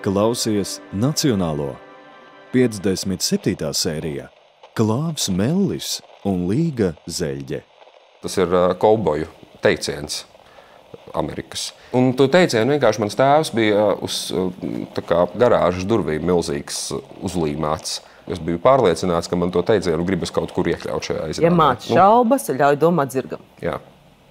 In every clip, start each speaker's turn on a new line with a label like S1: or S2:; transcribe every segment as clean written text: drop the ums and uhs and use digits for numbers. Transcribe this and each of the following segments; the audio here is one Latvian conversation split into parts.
S1: Klausies Nacionālo 57. sērija Klāvs Mellis un Līga Zeļģe.
S2: Tas ir kauboju teiciens Amerikas. Un to teicienu vienkārši mans tēvs bija uz garāžas durvīm milzīgs uzlīmēts. Es biju pārliecināts, ka man to teicienu gribas kaut kur iekļaut šajā izrādē.
S3: Ja māc šaubas, ļauj domāt zirgam.
S2: Jā.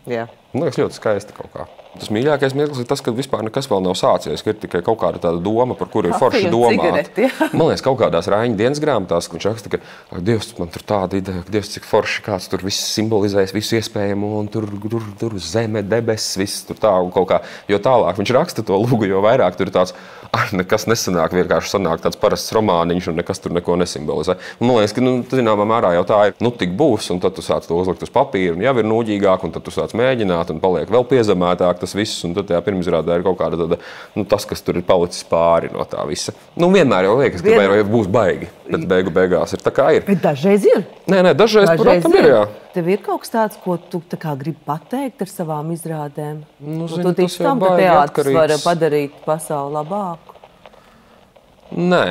S3: Jā.
S2: Man liekas ļoti skaisti kaut kā. Tas mīļākais mirklis ir tas, ka vispār nekas vēl nav sācies, ka ir tikai kaut kāda tāda doma, par kuru ir forši domāt. Man liekas, kaut kādās Raiņa dienas grāmatās, ka viņš raksta, ka Dievs, man tur tāda ideja, ka Dievs, cik forši kāds tur viss simbolizēs, visu iespējamo, un tur zeme, debesis, viss tur tā un kaut kā. Jo tālāk viņš raksta to lūgu, jo vairāk tur ir tāds, nekas nesanāk, vienkārši sanāk tāds parasts romāniņš un nekas tur neko nesimbolizē. Un man liekas, ka zināmā mērā jau tā ir, tik būs, un tad tu sāc to uzlikt uz papīra, un jau ir nūģīgāk, un tad tu sāc mēģināt, un paliek vēl piezemētāk tas viss, un tad tajā pirmizrādē ir kaut kāda tāda, tas, kas tur ir palicis pāri no tā visa. Vienmēr jau liekas, ka jau būs baigi, bet beigās ir tā kā ir.
S3: Bet dažreiz ir.
S2: Nē, dažreiz protams ir, jā.
S3: Tev ir kaut kas tāds, ko tu tā kā gribi pateikt ar savām izrādēm?
S2: Zini,
S3: tu tici tam, ka teātris var padarīt pasauli labāku?
S2: Nē,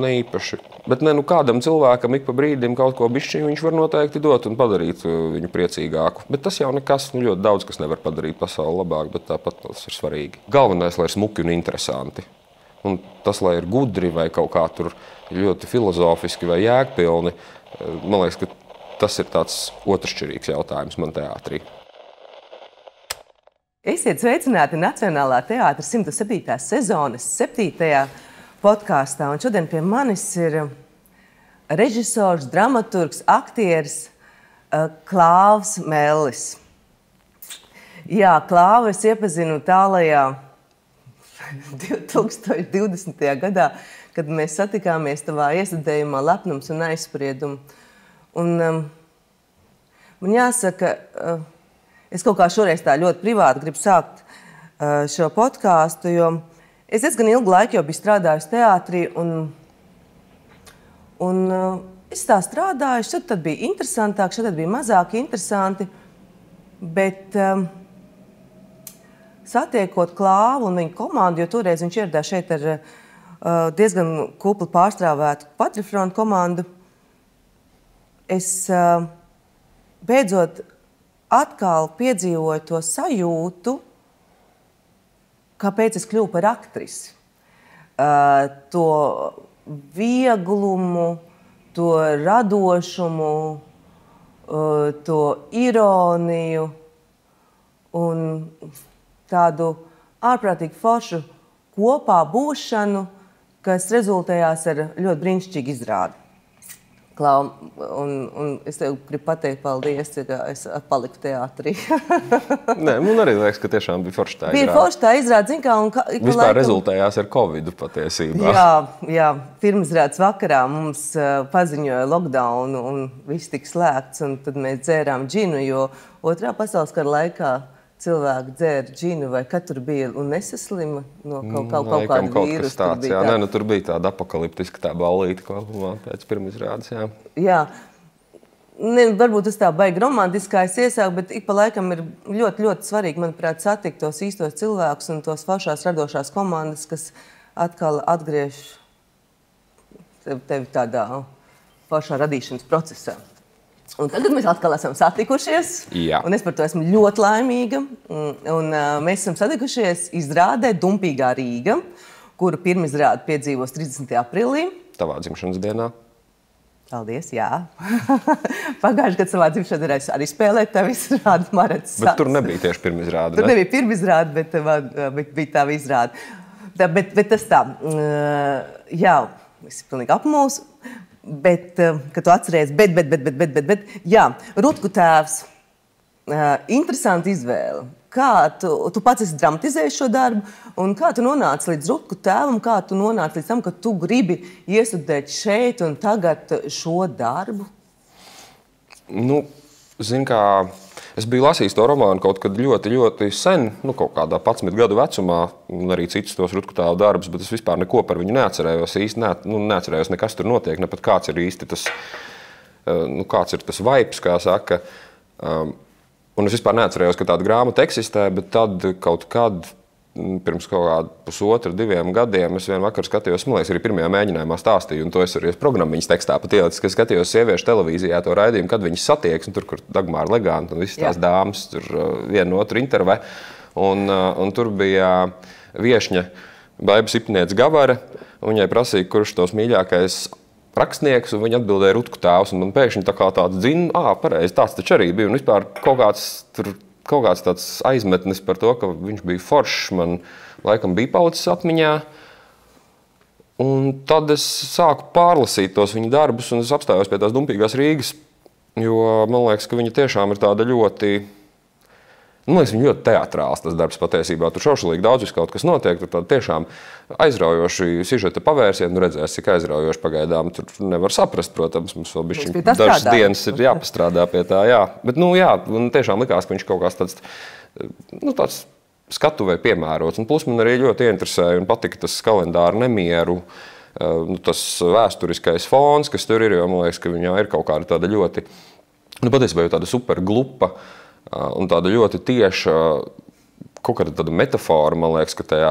S2: ne īpaši. Bet kādam cilvēkam ik pa brīdim kaut ko bišķiņu viņš var noteikti dot un padarīt viņu priecīgāku. Bet tas jau nekas, ļoti daudz, kas nevar padarīt pasauli labāku, bet tāpat tas ir svarīgi. Galvenais, lai ir smuki un interesanti. Un tas, lai ir gudri vai kaut kā tur ļoti filozofiski vai jēgpilni, man liekas, ka tas ir tāds otršķirīgs jautājums man teātrī.
S3: Esiet sveicināti Nacionālā teātra 107. sezonas 7. podkāstā. Un šodien pie manis ir režisors, dramaturgs, aktieris Klāvs Mellis. Jā, Klāvu es iepazinu tālajā 2020. gadā, kad mēs satikāmies tavā iesadējumā Lepnums un aizspriedumu. Un man jāsaka, es kaut kā šoreiz tā ļoti privāti gribu sākt šo podkāstu, jo es diezgan ilgu laiku jau biju strādājusi teātrī, un es tā strādāju, šeit tad bija interesantāk, šeit tad bija mazāk interesanti, bet satiekot Klāvu un viņa komandu, jo toreiz viņš ieradās šeit ar diezgan kupli pārstrāvētu Patrifrontu komandu, es beidzot atkal piedzīvoju to sajūtu, kāpēc es kļuvu par aktrisi. To vieglumu, to radošumu, to ironiju un tādu ārprātīgi foršu kopā būšanu, kas rezultējās ar ļoti brīnišķīgu izrādi. Klau, un es tev gribu pateikt paldies, ka es paliku teātrī.
S2: Nē, man arī liekas, ka tiešām bija forši tā izrāde.
S3: Bija forši tā izrāde, zin kā, un
S2: vispār rezultējās ar Covidu patiesībā.
S3: Jā, pirmizrādes vakarā mums paziņoja lockdown un viss tika slēgts, un tad mēs dzērām džinu, jo otrā pasaules kara laikā cilvēki dzēra džinu, vai kad tur bija un nesaslima no kaut kādu vīrusu.
S2: Tur bija tāda apokaliptiska tā ballīte kopumā pēc pirmizrādes, jā.
S3: Jā. Varbūt tas tā baigi romantiskais iesāk, bet ik pa laikam ir ļoti, ļoti svarīgi, manuprāt, satikt tos īstos cilvēkus un tos foršās radošās komandas, kas atkal atgriež tevi tādā foršā radīšanas procesā. Un tagad mēs atkal esam satikušies, un es par to esmu ļoti laimīga. Un mēs esam satikušies izrādē Dumpīgā Rīga, kuru pirmizrāde piedzīvos 30. aprīlī.
S2: Tavā dzimšanas dienā.
S3: Paldies, jā. Pagājuši gadu savā dzimšanas dienā es arī spēlēju tev izrādi Marets.
S2: Bet tur nebija tieši pirmizrāde,
S3: Tur nebija pirmizrāde, bet bija tā izrāde. Bet tas tā, jā, es pilnīgi apmūsu. Bet, kad tu atceries, bet, jā, Rutku tēvs, interesanti izvēle. Kā tu pats esi dramatizējis šo darbu, un kā tu nonāci līdz Rutku tēvam, kā tu nonāci līdz tam, ka tu gribi iestudēt šeit un tagad šo darbu?
S2: Zini kā, es biju lasījis to romānu kaut kad ļoti, ļoti sen, kaut kādā 11 gadu vecumā, un arī citus tos Rutku tēva darbus, bet es vispār neko par viņu neatcerējos īsti, neatcerējos nekas tur notiek, ne pat kāds ir īsti tas, kāds ir tas vibes, kā saka. Un es vispār neatcerējos, ka tāda grāmata eksistē, bet tad kaut kad pirms kaut kādu pusotru, 2 gadiem. Es vienvakar skatījos, man liekas, arī pirmajā mēģinājumā stāstīju, un to es arī programmiņas tekstā pat ielicis, ka skatījos sieviešu televīzijā to raidījumu, kad viņas satieks, un tur, kur Dagmāra Leganta un visas tās dāmas tur vienu otru intervē. Un tur bija viešņa Baiba Sipniece Gavare, un viņai prasīja, kurš tos mīļākais rakstnieks, un viņa atbildēja Rutku tēvs, un man pēkšņi tā kā tāds dzina, pareizi, tāds taču arī bija, un vispār kaut kāds tāds aizmetnis par to, ka viņš bija foršs, man laikam bija palicis atmiņā. Un tad es sāku pārlasīt tos viņa darbus, un es apstājos pie tās Dumpīgās Rīgas, jo man liekas, ka viņa tiešām ir tāda ļoti... Man liekas, viņa ļoti teatrāls tas darbs patiesībā. Tur šaušalīgi daudz kaut kas notiek, tur tāda tiešām aizraujoši sižeta pavērsieni, redzēs, cik aizraujoši pagaidām. Tur nevar saprast, protams, mums vēl bišķiņ dažas dienas ir jāpastrādā pie tā, jā. Bet, un tiešām likās, ka viņš kaut kāds tāds skatuvē piemērots. Un plus man arī ļoti ieinteresēja un patika tas kalendāra nemieru, tas vēsturiskais fons, kas tur ir, jo man liekas, ka viņā ir kaut kāda tāda ļoti, patiesībā jau tāda super glupa, un tāda ļoti tieša, kaut kāda tāda metafora, man liekas, ka tajā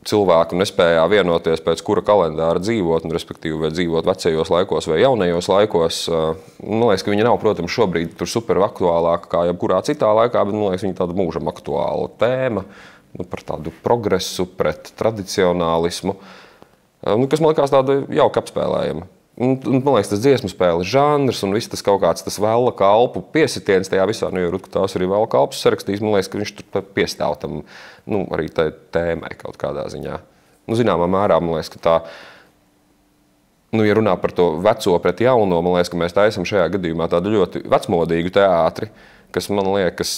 S2: cilvēku nespējā vienoties, pēc kura kalendāra dzīvot, un respektīvi vai dzīvot vecajos laikos vai jaunajos laikos. Man liekas, ka viņa nav, protams, šobrīd tur super aktuālāka kā jebkurā citā laikā, bet man liekas, viņa tāda mūžam aktuāla tēma par tādu progresu pret tradicionālismu, kas man liekas tāda jauka apspēlējama. Un, man liekas, tas dziesmu spēles žanrs un viss tas kaut kāds tas Vella kalpu piesitiens tajā visā, jo Rutku tās arī Vella kalpus sarakstījis, man liekas, ka viņš tur piestāv tam, arī tai tēmai kaut kādā ziņā. Zināmā mērā, man liekas, ka tā, ja runā par to veco pret jauno, man liekas, ka mēs taisam šajā gadījumā tādu ļoti vecmodīgu teātri, kas man liekas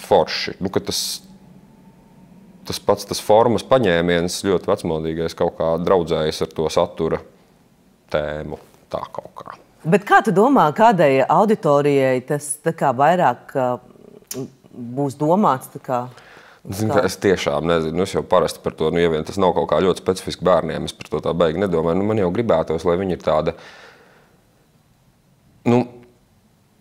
S2: forši, ka tas pats tas formas paņēmiens ļoti vecmodīgais kaut kā draudzējas ar to satura tēmu, tā kaut kā.
S3: Bet kā tu domā, kādai auditorijai tas tā kā vairāk būs domāts?
S2: Es tiešām nezinu, es jau parasti par to, ja vien tas nav kaut kā ļoti specifiski bērniem, es par to tā baigi nedomāju. Man jau gribētos, lai viņi ir tāda,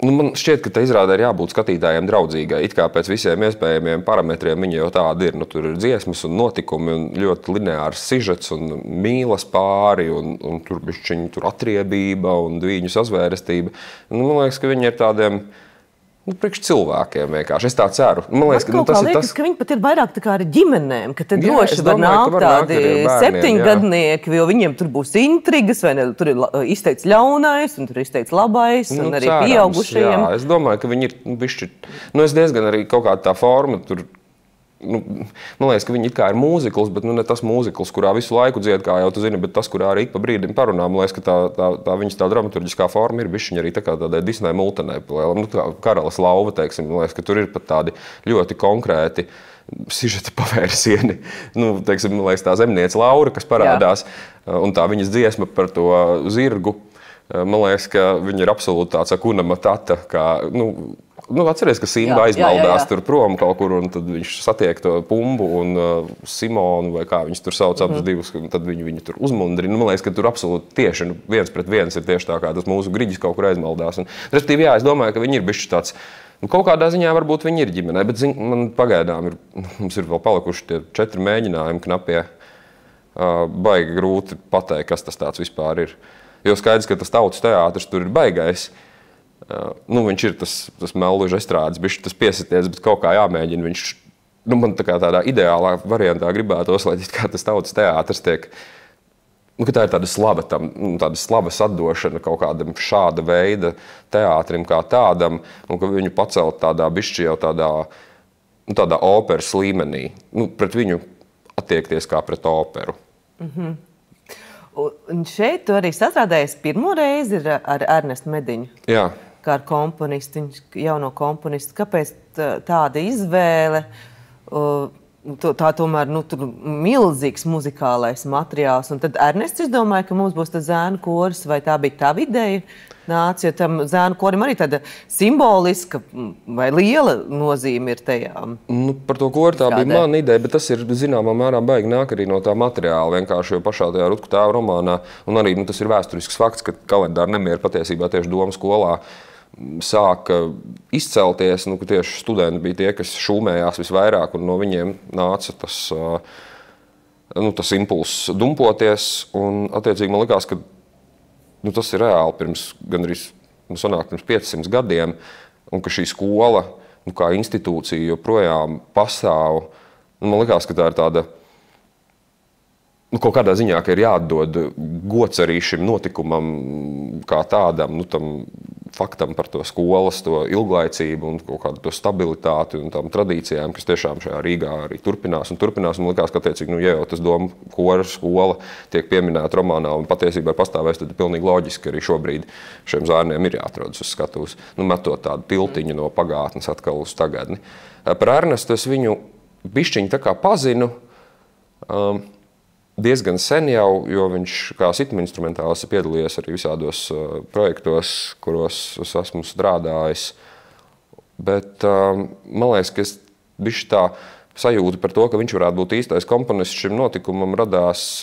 S2: man šķiet, ka te izrādē ir jābūt skatītājiem draudzīgai. It kā pēc visiem iespējamiem parametriem viņi jau tādi ir. Tur ir dziesmas un notikumi un ļoti lineārs sižets un mīlas pāri un tur bišķiņi tur atriebība un dvīņu sazvērestība. Man liekas, ka viņi ir tādiem priekš cilvēkiem vienkārši. Es tā ceru. Man liekas,
S3: ka viņi pat ir vairāk tā kā ar ģimenēm, ka te droši var nākt tādi 7-gadnieki, jo viņiem tur būs intrigas, vai ne, tur ir izteikts ļaunais, un tur ir izteikts labais, un arī cerams, pieaugušajiem.
S2: Jā, es domāju, ka viņi ir bišķi, es diezgan arī kaut kāda tā forma tur, man liekas, ka viņi it kā ir mūzikls, bet ne tas mūzikls, kurā visu laiku dzied, kā jau tu zini, bet tas, kurā arī ik pa brīdim parunā. Man liekas, ka tā viņas tā dramaturģiskā forma ir bišķiņa arī tā kā tādai Disney multenei. Karalas lauva, teiksim, man liekas, ka tur ir pat tādi ļoti konkrēti sižeta pavērsieni. Teiksim, man liekas, tā zemniece Laura, kas parādās, un tā viņas dziesma par to zirgu. Man liekas, ka viņa ir absolūti tāds Hakuna Matata, kā, atceries, ka Simba aizmaldās tur prom kaut kur, un tad viņš satiek to Pumbu un Simonu, vai kā viņus tur sauc abas divas, un tad viņi tur uzmundrina. Man liekas, ka tur absolūti tieši viens pret viens ir tieši tā, kā tas mūsu griģis kaut kur aizmaldās. Respektīvi, es domāju, ka viņi ir bišķi tāds, kaut kādā ziņā varbūt viņi ir ģimenē, bet man pagaidām mums ir vēl palikuši tie 4 mēģinājumi knapie. Baigi grūti pateikt, kas tas tāds vispār ir. Jo skaidrs, ka tas tautas teātris tur ir baigais. Viņš ir tas mellužu estrādes, bišķi tas piesities, bet kaut kā jāmēģina. Viņš, man tādā ideālā variantā gribētos, lai tas tautas teātris tiek, ka tā ir tāda slava, tāda slavas atdošana kaut kādam šāda veida teātrim kā tādam, un ka viņu pacelt tādā bišķi jau tādā operas līmenī. Pret viņu attiekties kā pret operu.
S3: Un šeit tu arī sastrādājies pirmo reizi ar Ernestu Mediņu.
S2: Jā.
S3: Kā ar komponistu, jauno komponistu. Kāpēc tāda izvēle? Tā tomēr tur milzīgs muzikālais materiāls. Un tad Ernests izdomāja, ka mums būs tas zēnu koris, vai tā bija tava ideja? Nāc, jo tam zēnu korim arī tāda simboliska vai liela nozīme ir tajā.
S2: Par to kori tā bija mana ideja, bet tas ir zināmā mērā baigi nāk arī no tā materiāla. Vienkārši jau pašā tajā Rutku tēva romānā, un arī tas ir vēsturisks fakts, ka kalendāra nemiera patiesībā tieši Doma skolā sāka izcelties, ka tieši studenti bija tie, kas šūmējās visvairāk, un no viņiem nāca tas impulss dumpoties. Un, attiecīgi, man likās, ka tas ir reāli pirms 500 gadiem, un ka šī skola kā institūcija joprojām pastāv. Man likās, ka tā ir tāda kaut kādā ziņā, ka ir jāatdod gods arī šim notikumam kā tādam, tam faktam par to skolas, to ilglaicību un kaut kādu to stabilitāti un tām tradīcijām, kas tiešām šajā Rīgā arī turpinās. Man likās, ka attiecīgi, ja jau tas doma kora skola tiek pieminēta romānā un patiesībā pastāvēs, tad ir pilnīgi loģiski, ka arī šobrīd šiem zārniem ir jāatrodas uz skatuves, metot tādu tiltiņu no pagātnes atkal uz tagadni. Par Ernestu es viņu bišķiņu tā kā pazinu, diezgan sen jau, jo viņš kā sitma instrumentālis ir piedalījies arī visādos projektos, kuros es esmu strādājis. Bet man liekas, ka es bišķi tā sajūta par to, ka viņš varētu būt īstais komponists šim notikumam, radās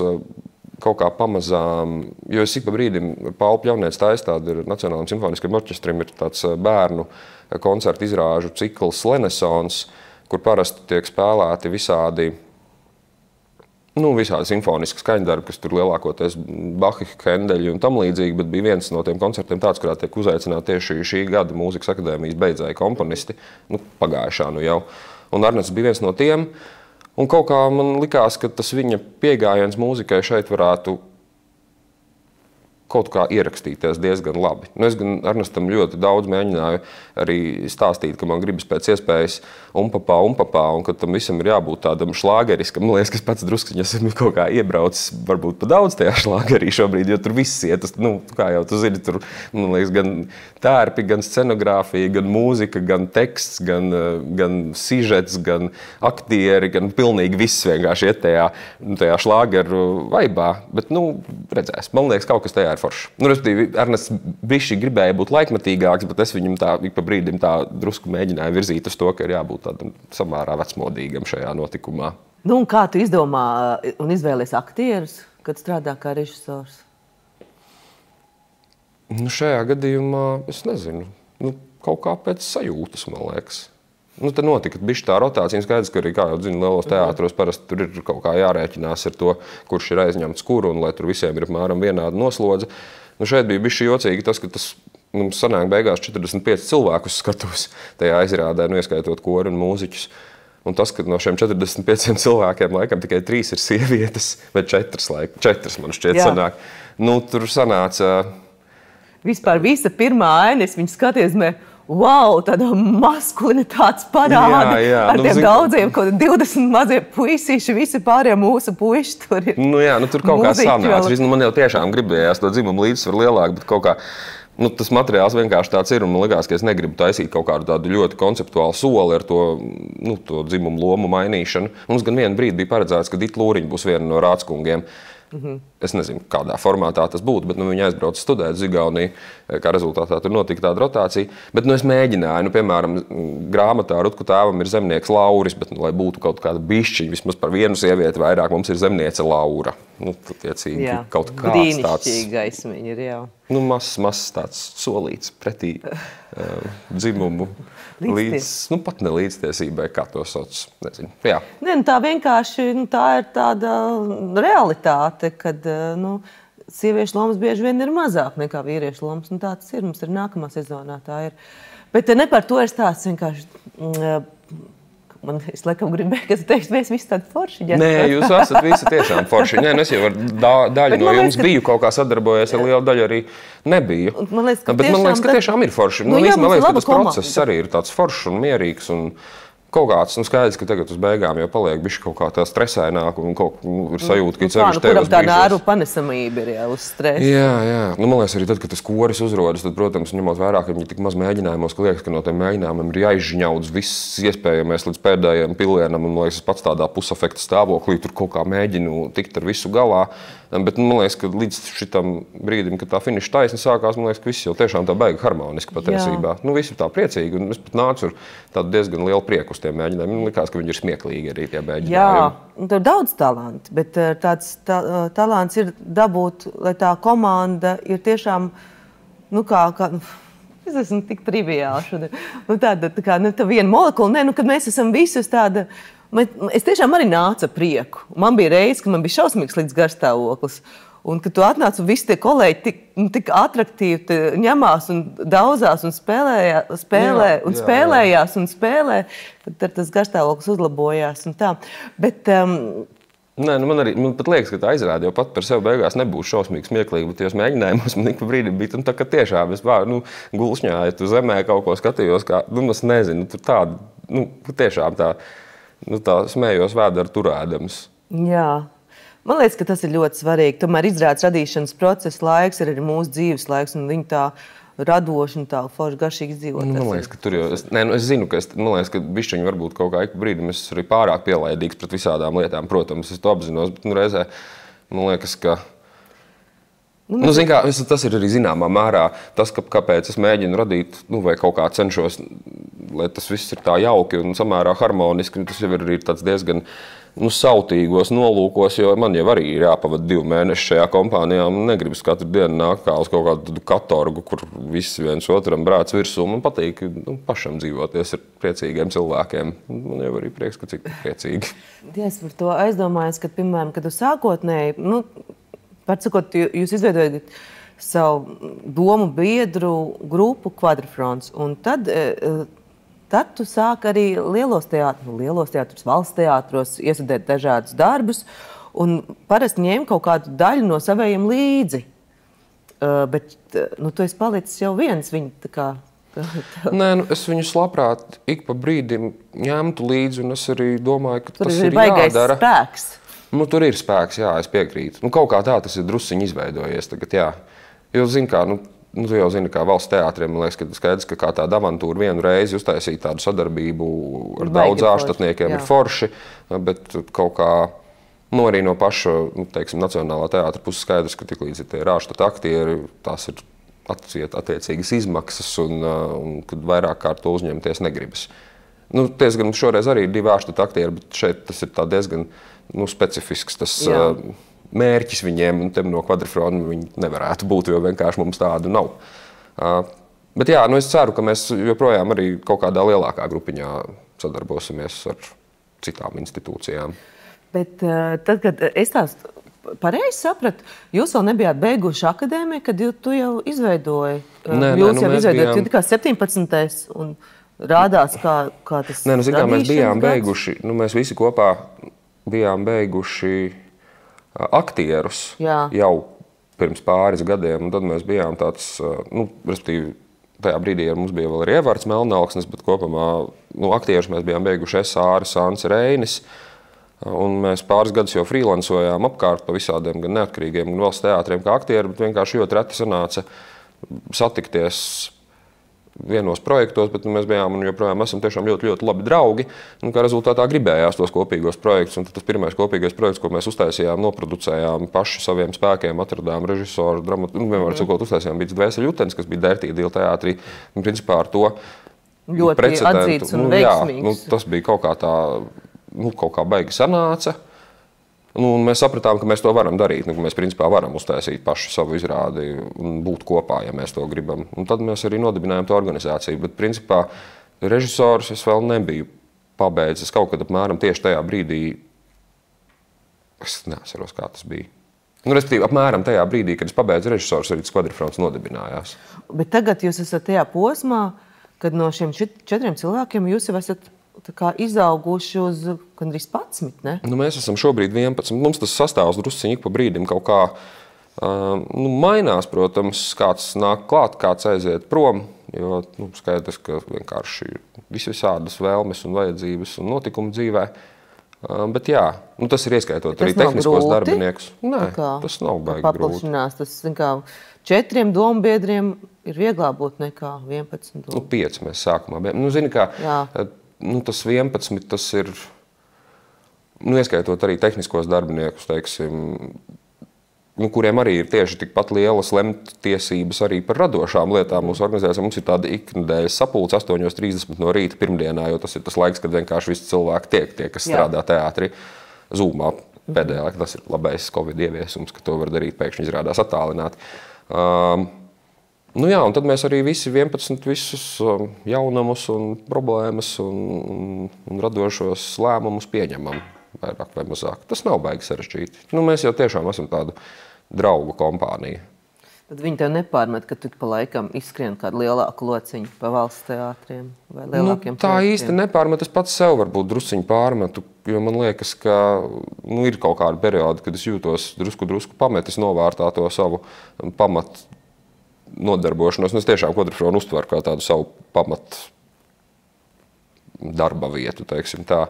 S2: kaut kā pamazām, jo es ik pa brīdim Pauli Pļavniec tāda ir Nacionālajiem simfoniskajiem orķestrim, ir tāds bērnu koncertu izrāžu cikls Renesons, kur parasti tiek spēlēti visādi simfoniski skaņdarbi, kas tur lielākoties Bahi, Hendeļi un tam līdzīgi, bet bija viens no tiem koncertiem tāds, kurā tiek uzaicināti tieši šī gada Mūzikas akadēmijas beidzēji komponisti, pagājušā jau. Un Ernests bija viens no tiem, un kaut kā man likās, ka tas viņa piegājiens mūzikai šeit varētu kaut kā ierakstīties diezgan labi. Es gan Ernestam ļoti daudz mēģināju arī stāstīt, ka man gribas pēc iespējas umpapā, un ka tam visam ir jābūt tādam šlāgeriskam. Man liekas, ka es pats druskiņi esmu kaut kā iebraucis varbūt pa daudz tajā šlāgerī šobrīd, jo tur viss iet. Kā jau tu zini, tur, man liekas, gan tērpi, gan scenogrāfija, gan mūzika, gan teksts, gan sižets, gan aktieri, gan pilnīgi viss vienkārši iet tajā šlāgeru vaibā. Bet, redzēs, man liekas, kaut kas tajā ir forši. Respektīvi, Ernests bišķi gribēja būt laikmetīgāks, bet es viņam ik pa brīdim tā drusku mēģināju virzīt uz to, ka ir jābūt tādam samērā vecmodīgam šajā notikumā.
S3: Un kā tu izdomā un izvēlies aktierus, kad strādā kā režisors?
S2: Šajā gadījumā es nezinu. Kaut kā pēc sajūtas, man liekas. Te notika bišķi tā rotācija. Skaidrs, ka arī, kā jau zinu, lielos teātros parasti tur ir kaut kā jārēķinās ar to, kurš ir aizņemts kuru, un lai tur visiem ir apmēram vienāda noslodze. Šeit bija bišķi jocīgi tas, ka tas sanāk beigās 45 cilvēkus skatuves tajā izrādē, ieskaitot koru un mūziķus. Un tas, ka no šiem 45 cilvēkiem laikam tikai 3 ir sievietes, vai 4 man šķiet sanāk. Tur sanāca...
S3: Vispār visa pirmā aina, es viņu skaties, wow, tāda maskulinitātes parāda ar tiem daudziem, 20 mazie puisīši, visi pārējie mūsu puiši tur ir.
S2: Tur kaut kā sanāca. Man jau tiešām gribējās to dzimumu līdzsvaru lielāk, bet kaut kā tas materiāls vienkārši tāds ir, un man likās, ka es negribu taisīt kaut kādu tādu ļoti konceptuālu soli ar to dzimumu lomu mainīšanu. Mums gan vienu brīdi bija paredzēts, ka Dita Lūriņa būs viena no rāckungiem. Es nezinu, kādā formātā tas būtu, bet viņi aizbrauca studēt uz Igauniju, kā rezultātā tur notika tāda rotācija. Bet es mēģināju, piemēram, grāmatā Rutku tēvam ir zemnieks Lauris, bet, lai būtu kaut kāda bišķiņa, vismaz par vienu sievieti vairāk, mums ir zemniece Laura. Tiecīgi, kaut kāds tāds...
S3: Brīnišķīga gaismiņa ir, jā.
S2: Mazs tāds solīts pretī dzimumu līdz, pat ne līdztiesībai, kā to sauc, nezinu. Jā.
S3: Tā vienkārši, tā ir tāda realitāte, kad, sieviešu lomas bieži vien ir mazāk nekā vīriešu lomas, tā tas ir, mums ir nākamā sezonā, tā ir. Bet ne par to ir stāsts vienkārši... Es laikam gribēju, ka tu teiksi, mēs visi tādi forši.
S2: Nē, jūs esat visi tiešām forši. Es jau ar daļu no jums biju kaut kā sadarbojies, ar lielu daļu arī nebiju.
S3: Man liekas,
S2: ka tiešām ir forši. Man liekas, ka tas process arī ir tāds foršs un mierīgs. Un kaut kāds, skaidrs, ka tagad uz beigām jau paliek bišķi kaut kā tā stresaināk un ir sajūta, ka cevišķi tev uz
S3: tā nēru panesamība ir uz stresa.
S2: Jā. Man liekas arī tad, kad tas koris uzrodas, tad, protams, ņemot vērā, ka viņi tik maz mēģinājumos, ka liekas, ka no tiem mēģinājumiem ir jāizžņaudz viss iespējamais līdz pēdējiem pilienam, un liekas, es pats tādā pusafekta stāvoklī tur kaut kā mēģinu tikt ar visu galā. Bet man liekas, ka līdz šitam brīdim, kad tā finiša taisni sākās, man liekas, ka viss jau tiešām tā baigi harmoniski patiesībā. Visi ir tā priecīgi, un es pat nācu ar tādu diezgan lielu prieku uz tiem mēģinājumiem. Man likās, ka viņi ir smieklīgi arī tie mēģinājumi.
S3: Jā, tur ir daudz talanti, bet tāds talants ir dabūt, lai tā komanda ir tiešām, tas esmu tik triviāli šodien. Tā kā viena molekula, kad mēs esam visi uz tāda... Es tiešām arī nācu ar prieku. Man bija reize, ka man bija šausmīgs slikts garstāvoklis. Un, kad tu atnāc un visi tie kolēģi tik atraktīvi ņemās un daudzās un spēlējās, tad tas garstāvoklis uzlabojās un tā. Bet...
S2: Nē, man pat liekas, ka tā izrāde jau pat par sevi beigās nebūs šausmīgi smieklīgi, bet tajos mēģinājumos man ik pa brīdim bija tā, ka tiešām es gulšņāju tu zemē kaut ko skatījos, kā, es nezinu, tur tāda, tiešām tā smējos vēdera turēdams.
S3: Jā. Man liekas, ka tas ir ļoti svarīgi. Tomēr izrādes radīšanas procesa laiks ir arī mūsu dzīves laiks, un viņi tā radoši un tā forši garšīgi dzīvot.
S2: Man liekas, ka tur jau... es zinu, ka man liekas, ka bišķiņi varbūt kaut kā ik brīdim es arī pārāk pielaidīgs pret visādām lietām. Protams, es to apzinos, bet reizē man liekas, ka... tas ir arī zināmā mērā tas, kāpēc es mēģinu radīt, vai kaut kā cenšos, lai tas viss ir tā jauki un samērā harmoniski. Tas jau ir arī tāds diezgan sautīgos nolūkos, jo man jau arī ir jāpavada 2 mēneši šajā kompānijā. Man negribas katru dienu nākt kā uz kaut kādu katorgu, kur visi viens otram brāc virsū. Man patīk pašam dzīvoties ar priecīgiem cilvēkiem. Man jau arī prieks, ka cik priecīgi.
S3: Es par to aizdomājos, ka, piemēram, kad tu sākotnēji, pārcakot, jūs izveidojat savu domu biedru grupu Kvadrfronts, un tad tu sāk arī lielos teātros, valsts teātros iestudēt dažādus darbus un parasti ņem kaut kādu daļu no savējiem līdzi. Bet tu esi palicis jau viens.
S2: Nē, es viņus labprāt ik pa brīdim ņemtu līdzi, un es arī domāju, ka tas ir jādara.
S3: Tur ir baigais spēks.
S2: Tur ir spēks, jā, es piekrītu. Kaut kā tā tas ir drusciņi izveidojies tagad, jā. Jo, tu jau zini, kā valsts teātriem, man liekas, ka skaidrs, ka kā tāda avantūra vienu reizi uztaisīt tādu sadarbību ar daudz ārštatniekiem ir forši, bet kaut kā, arī no paša, Nacionālā teātra puses skaidrs, ka tiklīdz ir tie ārštata aktieri, tās ir attiecīgas izmaksas un kad vairāk kārt to uzņemties negribas. Diezgan šoreiz arī ir 2 ārštata aktieri, bet šeit tas ir tā diezgan specifisks tas mērķis viņiem, un no Kvadrfronta viņi nevarētu būt, jo vienkārši mums tādu nav. Bet jā, es ceru, ka mēs joprojām arī kaut kādā lielākā grupiņā sadarbosimies ar citām institūcijām.
S3: Bet tad, kad es tās pareizi sapratu, jūs vēl nebijāt beiguši akadēmiju, kad tu jau izveidoji. Jūs jau izveidojat, kā 17. un rādās, kā tas
S2: mēs bijām beiguši, mēs visi kopā bijām beiguši aktierus jau pirms pāris gadiem, un tad mēs bijām tāds, respektīvi, tajā brīdī mums bija vēl arī Evarts Melnalksnis, bet kopumā aktierus mēs bijām beiguši Sāris, Sāns, Reinis, un mēs pāris gadus jau freelancojām apkārt pa visādiem gan neatkarīgiem, gan valsts teātriem kā aktieri, bet vienkārši ļoti reti sanāca satikties vienos projektos, bet mēs bijām un joprojām esam tiešām ļoti, ļoti labi draugi. Kā rezultātā gribējās tos kopīgos projektus. Un tas pirmais kopīgais projekts, ko mēs uztaisījām, noproducējām paši saviem spēkiem, atradām režisoru, vienmēr sakot, uztaisījām bija Dvēseli Jutens, kas bija Dērtīdīla teātrī. Un principā ar to
S3: ļoti atzīts un veiksmīgs.
S2: Tas bija kaut kā tā, kaut kā baigi sanāca. Mēs sapratām, ka mēs to varam darīt, ka mēs principā varam uztaisīt paši savu izrādi un būt kopā, ja mēs to gribam. Un tad mēs arī nodibinājām to organizāciju. Bet principā režisors es vēl nebiju pabeidzis kaut kad apmēram tieši tajā brīdī. Es neatceros, kā tas bija. Respektīvi, apmēram tajā brīdī, kad es pabeidzu režisors, arī Kvadrfronts nodibinājās.
S3: Bet tagad jūs esat tajā posmā, kad no šiem 4 cilvēkiem jūs jau esat izauguši uz gandrīz 11, ne?
S2: Mēs esam šobrīd 11. Mums tas sastāvs drusciņi pa brīdim kaut kā mainās, protams, kāds nāk klāt, kāds aiziet prom, jo skaidrs, ka vienkārši visādas vēlmes un vajadzības un notikumi dzīvē. Bet jā, tas ir ieskaitot arī tehniskos darbiniekus. Nē, tas nav baigi grūti.
S3: Tas, 4 dombiedriem ir vieglāk būt nekā 11.
S2: 5 mēs sākumā bijām. Zini, kā... tas 11, tas ir, ieskaitot arī tehniskos darbiniekus, kuriem arī ir tieši tikpat lielas lemtiesības arī par radošām lietām mūsu organizācijā. Mums ir tāda iknedēļas sapulce 8:30 no rīta pirmdienā, jo tas ir tas laiks, kad vienkārši visi cilvēki tie, kas strādā teātrī, Zoomā pēdējā laikā. Tas ir labais Covid ieviesums, ka to var darīt pēkšņi izrādās attālināt. Nu jā, un tad mēs arī visi 11 visus jaunumus un problēmas un radošos lēmumus pieņemam, vairāk vai mazāk. Tas nav baigi sarežģīti. Nu, mēs jau tiešām esam tādu draugu kompāniju.
S3: Tad viņi tev nepārmet, ka tu pa laikam izskrien kādu lielāku lociņu pa valsts teātriem vai lielākiem
S2: tā īsti nepārmet. Es pats sev varbūt drusciņu pārmetu, jo man liekas, ka ir kaut kādi periodi, kad es jūtos drusku pametis novārtā to savu pamatu nodarbošanos. Es tiešām Quadrifronu uztveru kā tādu savu pamatu darba vietu, teiksim tā.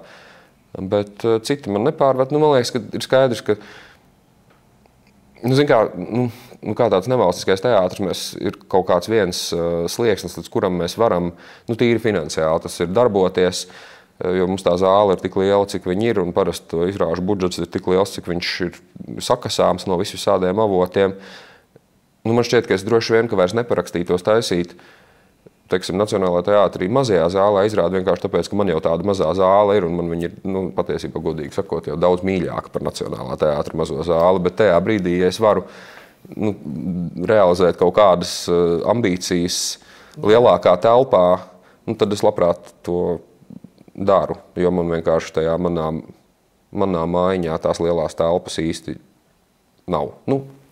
S2: Bet citi man nepārmet. Man liekas, ka ir skaidrs, ka kā tāds nevalstiskais teātris, ir kaut kāds viens slieksnis, līdz kuram mēs varam, tīri finansiāli tas ir darboties, jo mums tā zāle ir tik liela, cik viņi ir, un parasti to izrāžu budžets ir tik liels, cik viņš ir sakasāms no visādiem avotiem. Man šķiet, ka es droši vien, ka vairs neparakstītos taisīt, teiksim, Nacionālajā teātrī mazajā zālē izrādi vienkārši tāpēc, ka man jau tāda mazā zāle ir, un man viņa ir, patiesībā godīgi sakot, jau daudz mīļāka par Nacionālā teātra mazo zāli, bet tajā brīdī, ja es varu realizēt kaut kādas ambīcijas lielākā telpā, tad es labprāt to daru, jo man vienkārši tajā manā mājiņā tās lielās telpas īsti nav.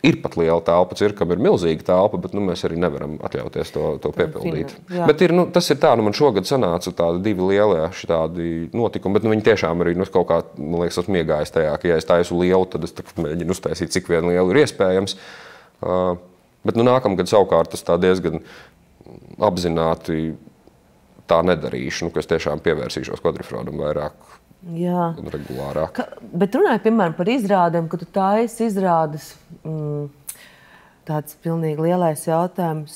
S2: Ir pat liela telpa, cirkam ir milzīga telpa, bet mēs arī nevaram atļauties to piepildīt. Bet tas ir tā, man šogad sanāca tādi 2 lielie šitādi notikumi, bet viņi tiešām arī kaut kā, man liekas, esmu iegājis tajā, ka ja es taisu lielu, tad es mēģinu uztaisīt, cik vien lielu ir iespējams. Bet nākamgad savukārt tas tā diezgan apzināti tā nedarīšu, ka es tiešām pievērsīšos Quadrifronam vairāk.
S3: Jā.
S2: Un regulārāk.
S3: Bet runāju, piemēram, par izrādēm, ka tu taisi izrādes, tāds pilnīgi lielais jautājums.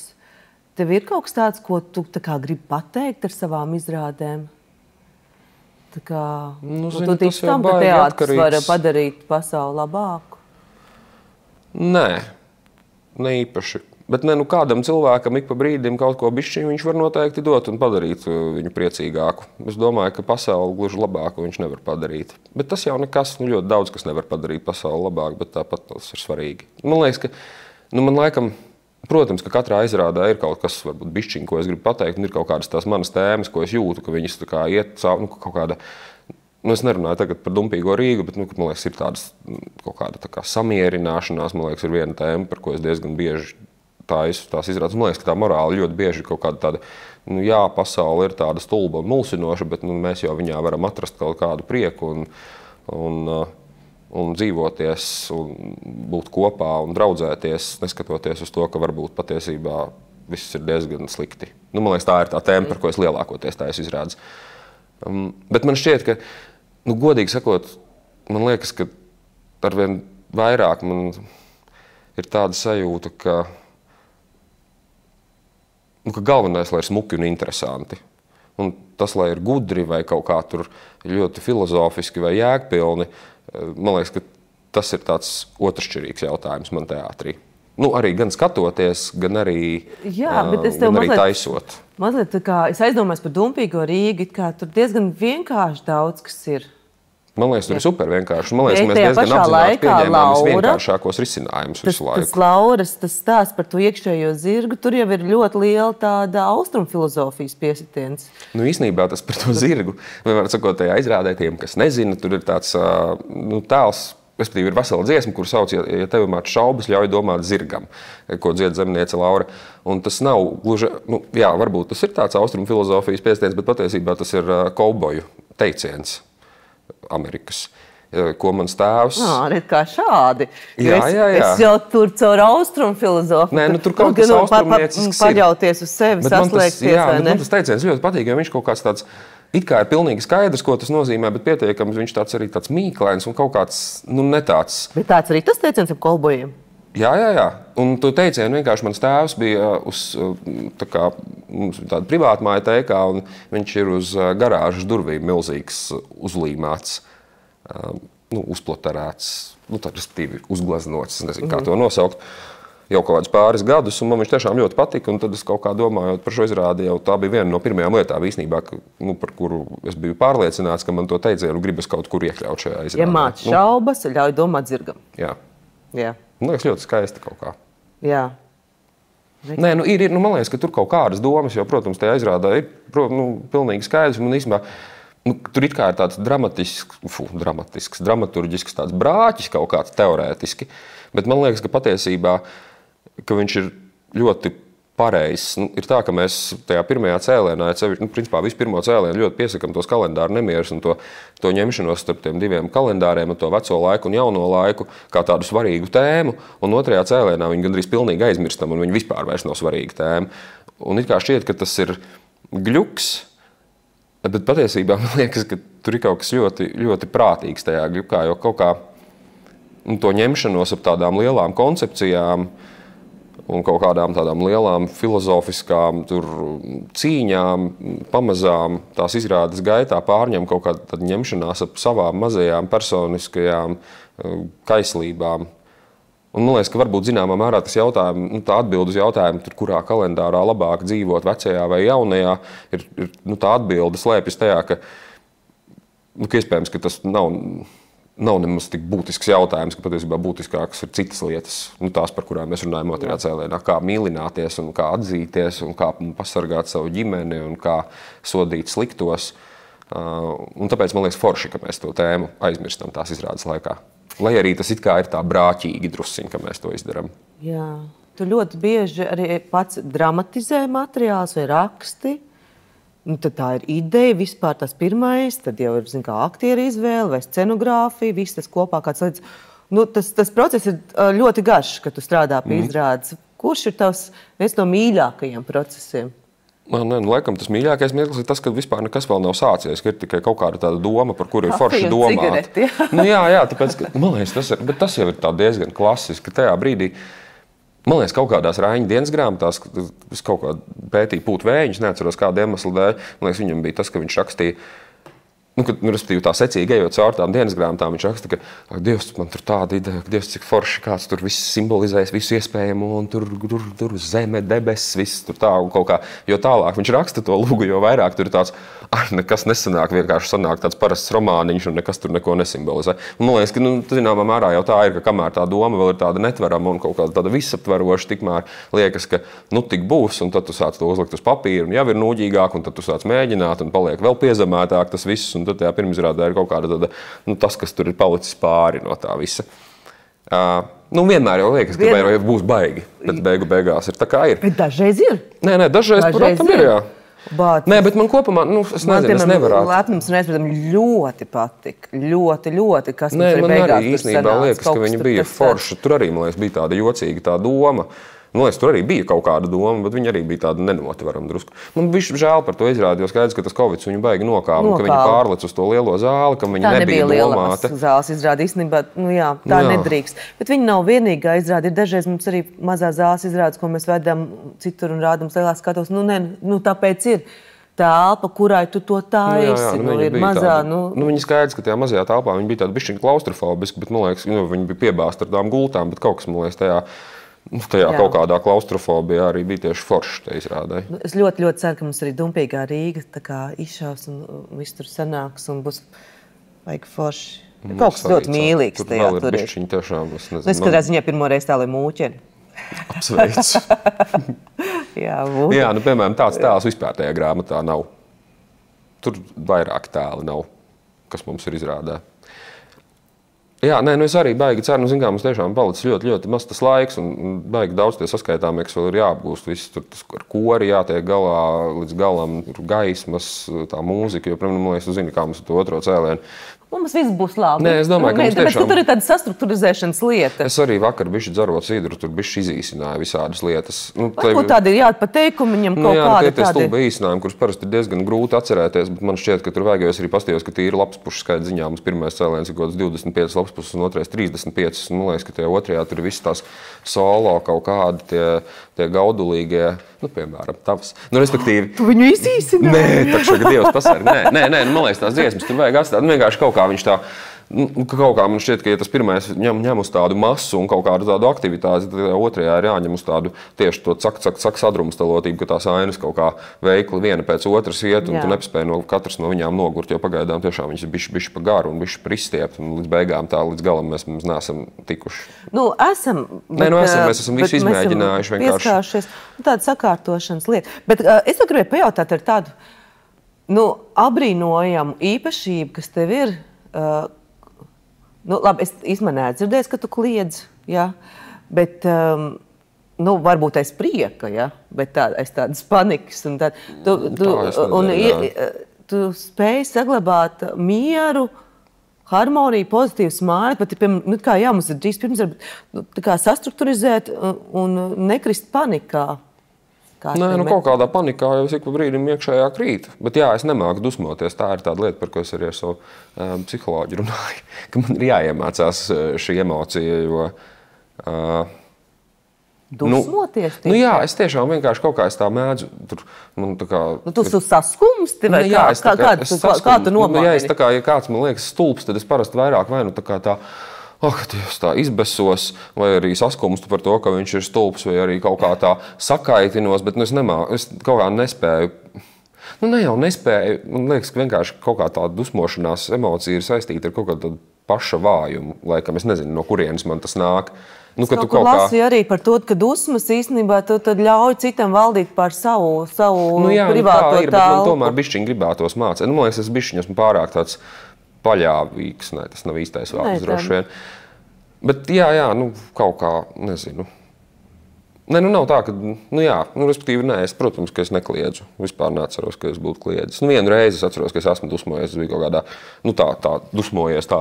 S3: Tev ir kaut kas tāds, ko tu gribi pateikt ar savām izrādēm? Tu tici tam, ka teātris var padarīt pasauli labāku?
S2: Nē, ne īpaši. Bet kādam cilvēkam ik pa brīdim kaut ko bišķiņu viņš var noteikti dot un padarīt viņu priecīgāku. Es domāju, ka pasauli gluži labāku viņš nevar padarīt. Bet tas jau nekas, ļoti daudz, kas nevar padarīt pasauli labāku, bet tāpat tas ir svarīgi. Man liekas, ka, protams, ka katrā izrādā ir kaut kas, varbūt bišķiņu, ko es gribu pateikt, un ir kaut kādas tās manas tēmas, ko es jūtu, ka viņas tā kā iet caur, kaut kāda, es nerunāju tagad par dumpīgo Rīgu, bet, man liekas, ir tādas kaut kāda tā kā samierināšanās, man liekas, ir viena tēma, par ko es diezgan bieži tās izrādes. Man liekas, ka tā morāli ļoti bieži ir kaut kāda tāda, pasaule ir tāda stulba un mulsinoša, bet mēs jau viņā varam atrast kaut kādu prieku un dzīvoties un būt kopā un draudzēties, neskatoties uz to, ka varbūt patiesībā viss ir diezgan slikti. Man liekas, tā ir tā tēma, par ko es lielākoties taisu izrādes. Bet man šķiet, ka, godīgi sakot, man liekas, ka arvien vairāk man ir tāda sajūta, ka galvenais, lai ir smuki un interesanti. Un tas, lai ir gudri vai kaut kā tur ļoti filozofiski vai jēgpilni, man liekas, ka tas ir tāds otršķirīgs jautājums man teātrī. Arī gan skatoties, gan arī, taisot.
S3: Mazliet tā kā es aizdomājos par dumpīgo Rīgu, kā tur diezgan vienkārši daudz, kas ir.
S2: Man liekas, tur ir super vienkārši. Man liekas, mēs diezgan apzināti pieņēmām visvienkāršākos risinājumus visu laiku. Tas
S3: Lauras, tas stāsts par to iekšējo zirgu, tur jau ir ļoti liela tāda austrumfilozofijas piesitiens.
S2: Īstenībā tas par to zirgu, vienmēr sakot, tajā izrādē tiem, kas nezina, tur ir tāds tēls, respektīvi ir vesela dziesma, kur sauc, ja tev māc šaubas, ļauj domāt zirgam, ko dzied zemniece Laura. Un tas nav gluži, varbūt tas ir tāds austrumfilozofijas piesitiens, bet patiesībā tas ir kauboju teiciens. Amerikas, ko mans tēvs...
S3: Redz kā šādi.
S2: Jā.
S3: Es jau tur caur austrumu filozofiju.
S2: Nē, tur kaut kas austrumniecisks ir.
S3: Paļauties uz sevi, saslēgties, vai ne?
S2: Man tas teiciens ļoti patīk, jo viņš kaut kāds tāds, it kā ir pilnīgi skaidrs, ko tas nozīmē, bet pietiekams viņš tāds arī tāds mīklains un kaut kāds, netāds.
S3: Bet tāds arī tas teiciens ap kolbojiem?
S2: Jā. Un tu teicienu vienkārši mans tēvs bija uz tāda privātmāja teikā, un viņš ir uz garāžas durvīm milzīgs uzlīmēts, uzploterēts, respektīvi uzgleznots, nezinu, kā to nosaukt, jau kaut kādus pāris gadus, un man viņš tiešām ļoti patika, un tad es kaut kā domājot par šo izrādi, jau tā bija viena no pirmajām lietām īstenībā, par kuru es biju pārliecināts, ka man to teicienu gribas kaut kur iekļaut šajā izrādē.
S3: Ja māc šaubas, ļauj domāt zirgam.
S2: Jā. Man liekas, ļoti skaisti kaut kā.
S3: Jā.
S2: Nē, man liekas, ka tur kaut kādas domas, jo, protams, tajā izrādā ir pilnīgi skaidrs. Un īstenībā, tur it kā ir tāds dramaturģisks tāds brāķis kaut kāds teorētiski, bet man liekas, ka patiesībā, ka viņš ir ļoti pareizs. Ir tā, ka mēs tajā pirmajā cēlienā, principā visu pirmo cēlienu ļoti piesakam tos kalendāru nemierus un to ņemšanos starp tiem diviem kalendāriem, to veco laiku un jauno laiku, kā tādu svarīgu tēmu, un otrajā cēlienā viņi gandrīz pilnīgi aizmirstam, un viņi vispār vairs nav svarīga tēma. Un it kā šķiet, ka tas ir gļuks, bet patiesībā man liekas, ka tur ir kaut kas ļoti, ļoti prātīgs tajā gļukā, jo kaut kā to ņemšanos ap tādām lielām koncepcijām un kaut kādām tādām lielām filozofiskām cīņām, pamazām tās izrādes gaitā pārņem kaut kāda ņemšanās ap savām mazajām personiskajām kaislībām. Un man liekas, ka varbūt zināmā mērā tas jautājums, tā atbilde uz jautājumu, kurā kalendārā labāk dzīvot, vecajā vai jaunajā, ir tā atbilde slēpjas tajā, ka iespējams, ka tas nav nemaz tik būtisks jautājums, ka patiesībā būtiskākas ir citas lietas, tās, par kurām mēs runājam otrajā cēlienā, kā mīlināties un kā atzīties un kā pasargāt savu ģimeni un kā sodīt sliktos. Un tāpēc man liekas forši, ka mēs to tēmu aizmirstam tās izrādes laikā. Lai arī tas it kā ir tā brāķīgi drusciņ, ka mēs to izdaram.
S3: Jā, tu ļoti bieži arī pats dramatizē materiāls vai raksti. Tad tā ir ideja, vispār tas pirmais, tad jau ir aktieri izvēle vai scenogrāfija, viss tas kopā kāds līdz. Tas process ir ļoti garš, kad tu strādā pie izrādes. Kurš ir tavs viens no mīļākajiem procesiem?
S2: Laikam tas mīļākais mirklis ir tas, ka vispār nekas vēl nav sācies, ka ir tikai kaut kāda tāda doma, par kuru ir forši domāt. Jā, tāpēc, ka, man liekas, tas jau ir tā diezgan klasiski, ka tajā brīdī, man liekas, kaut kādās Raiņa dienas grāmatās, es kaut kā pētīju Pūt vējiņus, neatceros kādu iemeslu dēļ, man liekas, viņam bija tas, ka viņš rakstīja, respektīvi tā secīgi ejot caur tām dienas grāmatām, viņš raksta, ka Dievs, man tur tāda ideja, ka Dievs, cik forši, kāds tur viss simbolizēs, visu iespējamo, un tur zeme, debesis, viss tur tā un kaut kā. Jo tālāk viņš raksta to lūgu, jo vairāk tur ir tāds, nekas nesanāk, vienkārši sanāk tāds parasts romāniņš, un nekas tur neko nesimbolizē. Un man liekas, ka, zināmā mērā jau tā ir, ka kamēr tā doma vēl ir tāda netverama un kaut kāda tāda visaptveroša, tikmēr liekas, ka tik būs, un tad tu sāc to uzlikt uz papīra, un jau ir nūģīgāk, un tad tu sāc mēģināt, un paliek vēl piezemētāk tas viss, un tad tajā pirmizrādē ir kaut kāda tāda, tas, kas tur ir palicis pāri no tā visa. Vienmēr jau liekas, ka jau būs baigi, bet beigās ir tā kā ir.
S3: Bet dažreiz ir.
S2: Nē, dažreiz protams ir, jā. Nē, bet man kopumā, es nezinu, es nevarētu.
S3: Lepnums un reizēm ļoti patika. Ļoti, kas mums ir beigās.
S2: Man arī īstenībā liekas, ka viņi bija forši. Tur arī, man liekas, bija tāda jocīga tā doma. Man liekas, tur arī bija kaut kāda doma, bet viņi arī bija tāda nenotverama drusku. Man bija žēl par to izrādi, jo skaidrs, ka tas Covids viņu baigi nokāva, ka viņi pārlec uz to lielo zāli, ka viņi nebija domāta.
S3: Tā nebija zāles izrāde īstenībā, tā nedrīkst. Bet viņi nav vienīgā izrāde. Ir dažreiz mums arī mazā zāles izrādes, ko mēs vedam citur un rādam lielās skatos. Tāpēc ir telpa, kurai tu to taisi. Ir mazā,
S2: viņi skaidrs, ka tajā mazajā telpā viņi bija tādi bišķiņi klaustrofobiski, bet man liekas, viņi bija piebāzti ar tām gultām, bet kaut kas, man liekas, tajā kaut kādā klaustrofobijā arī bija tieši forši te izrādē.
S3: Es ļoti, ļoti ceru, ka mums arī dumpīgā Rīga tā kā izšaus un viss tur sanāks un būs vajag forši. Kaut kas ļoti mīlīgs tajā tur ir.
S2: Tur vēl ir bišķiņi tiešām, es nezinu.
S3: Es katrā ziņā pirmoreiz tālai mūķeni.
S2: Apsveic.
S3: Jā,
S2: piemēram, tāds tēls vispār tajā grāmatā nav. Tur vairāk tēli nav, kas mums ir izrādē. Jā, es arī baigi ceru, mums tiešām palicis ļoti, ļoti maz tas laiks un baigi daudz tie saskaitāmie, kas vēl ir jāapgūst. Viss tur ar kori jātiek galā līdz galam, tur gaismas, tā mūzika, jo, protams, man liekas, tu zini, kā mums to otro cēlienu.
S3: Mums viss būs labi.
S2: Nē, es domāju, ka mums tiešām...
S3: Tur ir tāda sastruktūrizēšanas lieta.
S2: Es arī vakar bišķi dzerot sidru, tur bišķi izīsināju visādas lietas.
S3: Varbūt tādi ir jāpateikumi viņam kaut kādi.
S2: Tie stulbi īsinājumi, kurus parasti ir diezgan grūti atcerēties, bet man šķiet, ka tur vajag, jo es arī pastījos, ka tīri lapspušu skaita ziņā mums pirmais cēliens ir kaut kāds 25 lapspušas un otrais 35. Un man liekas, ka tajā otrajā tur ir viss tās solo kaut kādi tie gaudulīgie, piemēram, tavs. Respektīvi...
S3: Tu viņu izīsināji?
S2: Nē, takšā, ka Dievs pasarg. Nē, man liekas, tās dziesmas tur vajag atstāt. Vienkārši kaut kā viņš tā Kaut kā man šķiet, ka ja tas pirmais ņem uz tādu masu un kaut kādu tādu aktivitāti, tad otrajā ir jāņem uz tādu tieši to sadrumstalotību, ka tās ainas kaut kā veikli viena pēc otras iet, un tu nepaspēji katrs no viņām nogurt, jo pagaidām tiešām viņas ir bišķi pa garu un bišķi par izstiept, un līdz beigām tā līdz galam mēs neesam tikuši.
S3: Esam.
S2: Mēs esam visu izmēģinājuši vienkārši.
S3: Pieskāršies tāda sakārtošanas lieta. Bet es gribēju pajautāt ar tādu abrīnojamu īpašību, kas tev ir. Labi, es īstenībā neatdzirdēju, ka tu kliedz, ja? Bet varbūt aiz prieka, ja? Bet aiz tādas panikas. Un tu spēji saglabāt mieru, harmoniju, pozitīvu smaidu, pat mums ir drīz pirms sastrukturizēt un nekrist panikā.
S2: Nē, kaut kādā panikā jau ik pa brīdim iekšējā krīt. Bet jā, es nemāku dusmoties. Tā ir tāda lieta, par ko es arī ar savu psiholoģu runāju, ka man ir jāiemācās šī emocija, jo...
S3: Dusmoties?
S2: Jā, es tiešām vienkārši kaut kā es tā mēdzu.
S3: Tu saskumsti vai kā tu nomāni?
S2: Ja kāds man liekas stulbs, tad es parasti vairāk vai tā Dievs, tā izbesos, vai arī saskumstu par to, ka viņš ir stulbs, vai arī kaut kā tā sakaitinos, bet es kaut kā nespēju. Ne jau nespēju, man liekas, ka vienkārši kaut kā tā dusmošanās emocija ir saistīta ar kaut kādu paša vājumu, laikam es nezinu, no kurienes man tas nāk.
S3: Lasīju arī par to, ka dusmas īstenībā tad ļauj citam valdīt pār savu privāto
S2: tā ir, bet man tomēr bišķiņ gribētos mācīt. Man liekas, es bišķiņ esmu pārāk tāds paļāvīgs, tas nav īstais vārds droši vien. Bet jā, kaut kā, nezinu. Nav tā, ka, respektīvi, es, protams, ka es nekliedzu. Vispār neatceros, ka es būtu kliedzis. Vienu reizi es atceros, ka es esmu dusmojies, es biju kaut kādā, tā dusmojies tā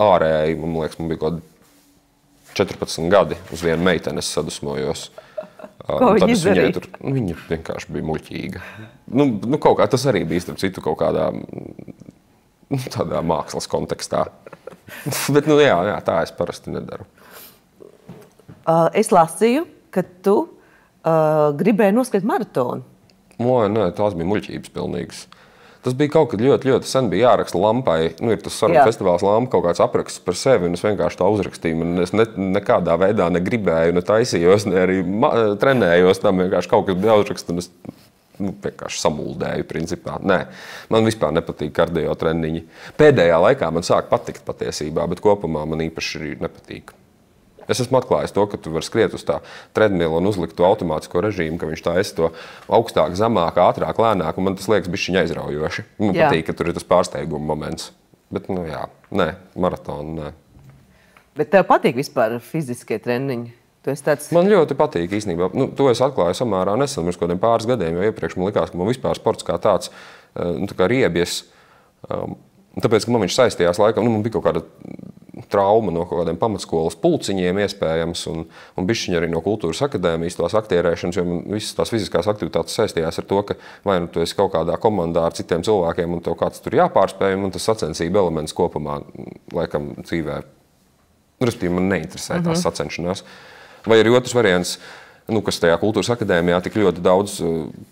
S2: ārēji, man liekas, man bija kaut 14 gadi uz vienu meiteni es sadusmojos.
S3: Ko viņa izdarīja?
S2: Viņa vienkārši bija muļķīga. Kaut kā tas arī bija, starp citu, kaut kādā tādā mākslas kontekstā. Bet, jā, tā es parasti nedaru.
S3: Es lasīju, ka tu gribēji noskriet maratonu.
S2: Nē, tās bija muļķības pilnīgas. Tas bija kaut kad ļoti, ļoti sen bija jāraksta lampai. Ir tas sarunu festivāls lampa, kaut kāds apraksts par sevi, un es vienkārši tā uzrakstīju. Es nekādā veidā negribēju, ne taisījos, ne arī trenējos. Tam vienkārši kaut kas bija jāuzraksta, un es vienkārši samuldēju, principā. Nē, man vispār nepatīk kardio treniņi. Pēdējā laikā man sāk patikt patiesībā, bet kopumā man īpaši arī nepatīk. Es esmu atklājis to, ka tu vari skriet uz tā treadmill un uzlikt to automātisko režīmu, ka viņš tā esi to augstāk, zemāk, ātrāk, lēnāk, un man tas liekas bišķiņ aizraujoši. Man patīk, ka tur ir tas pārsteiguma moments. Bet, maratonu, nē.
S3: Bet tev patīk vispār fiziskie treniņi?
S2: Man ļoti patīk īstenībā. To es atklāju samērā nesen, pirms kādiem pāris gadiem, jo iepriekš man likās, ka man vispār sports kā tāds kā riebies. Tāpēc, ka man viņš saistījās laikam, man bija kaut kāda trauma no kaut kādiem pamatskolas pulciņiem iespējams, un bišķiņi arī no kultūras akadēmijas tās aktierēšanas, jo man visas tās fiziskās aktivitātes saistījās ar to, ka vai tu esi kaut kādā komandā ar citiem cilvēkiem, un tev kāds tur jāpārspēj, un tas sacensība elements kopumā, laikam, dzīvē. Respektīvi, man neinteresē tās sacenšanās. Vai arī otrs variants, kas tajā kultūras akadēmijā tik ļoti daudz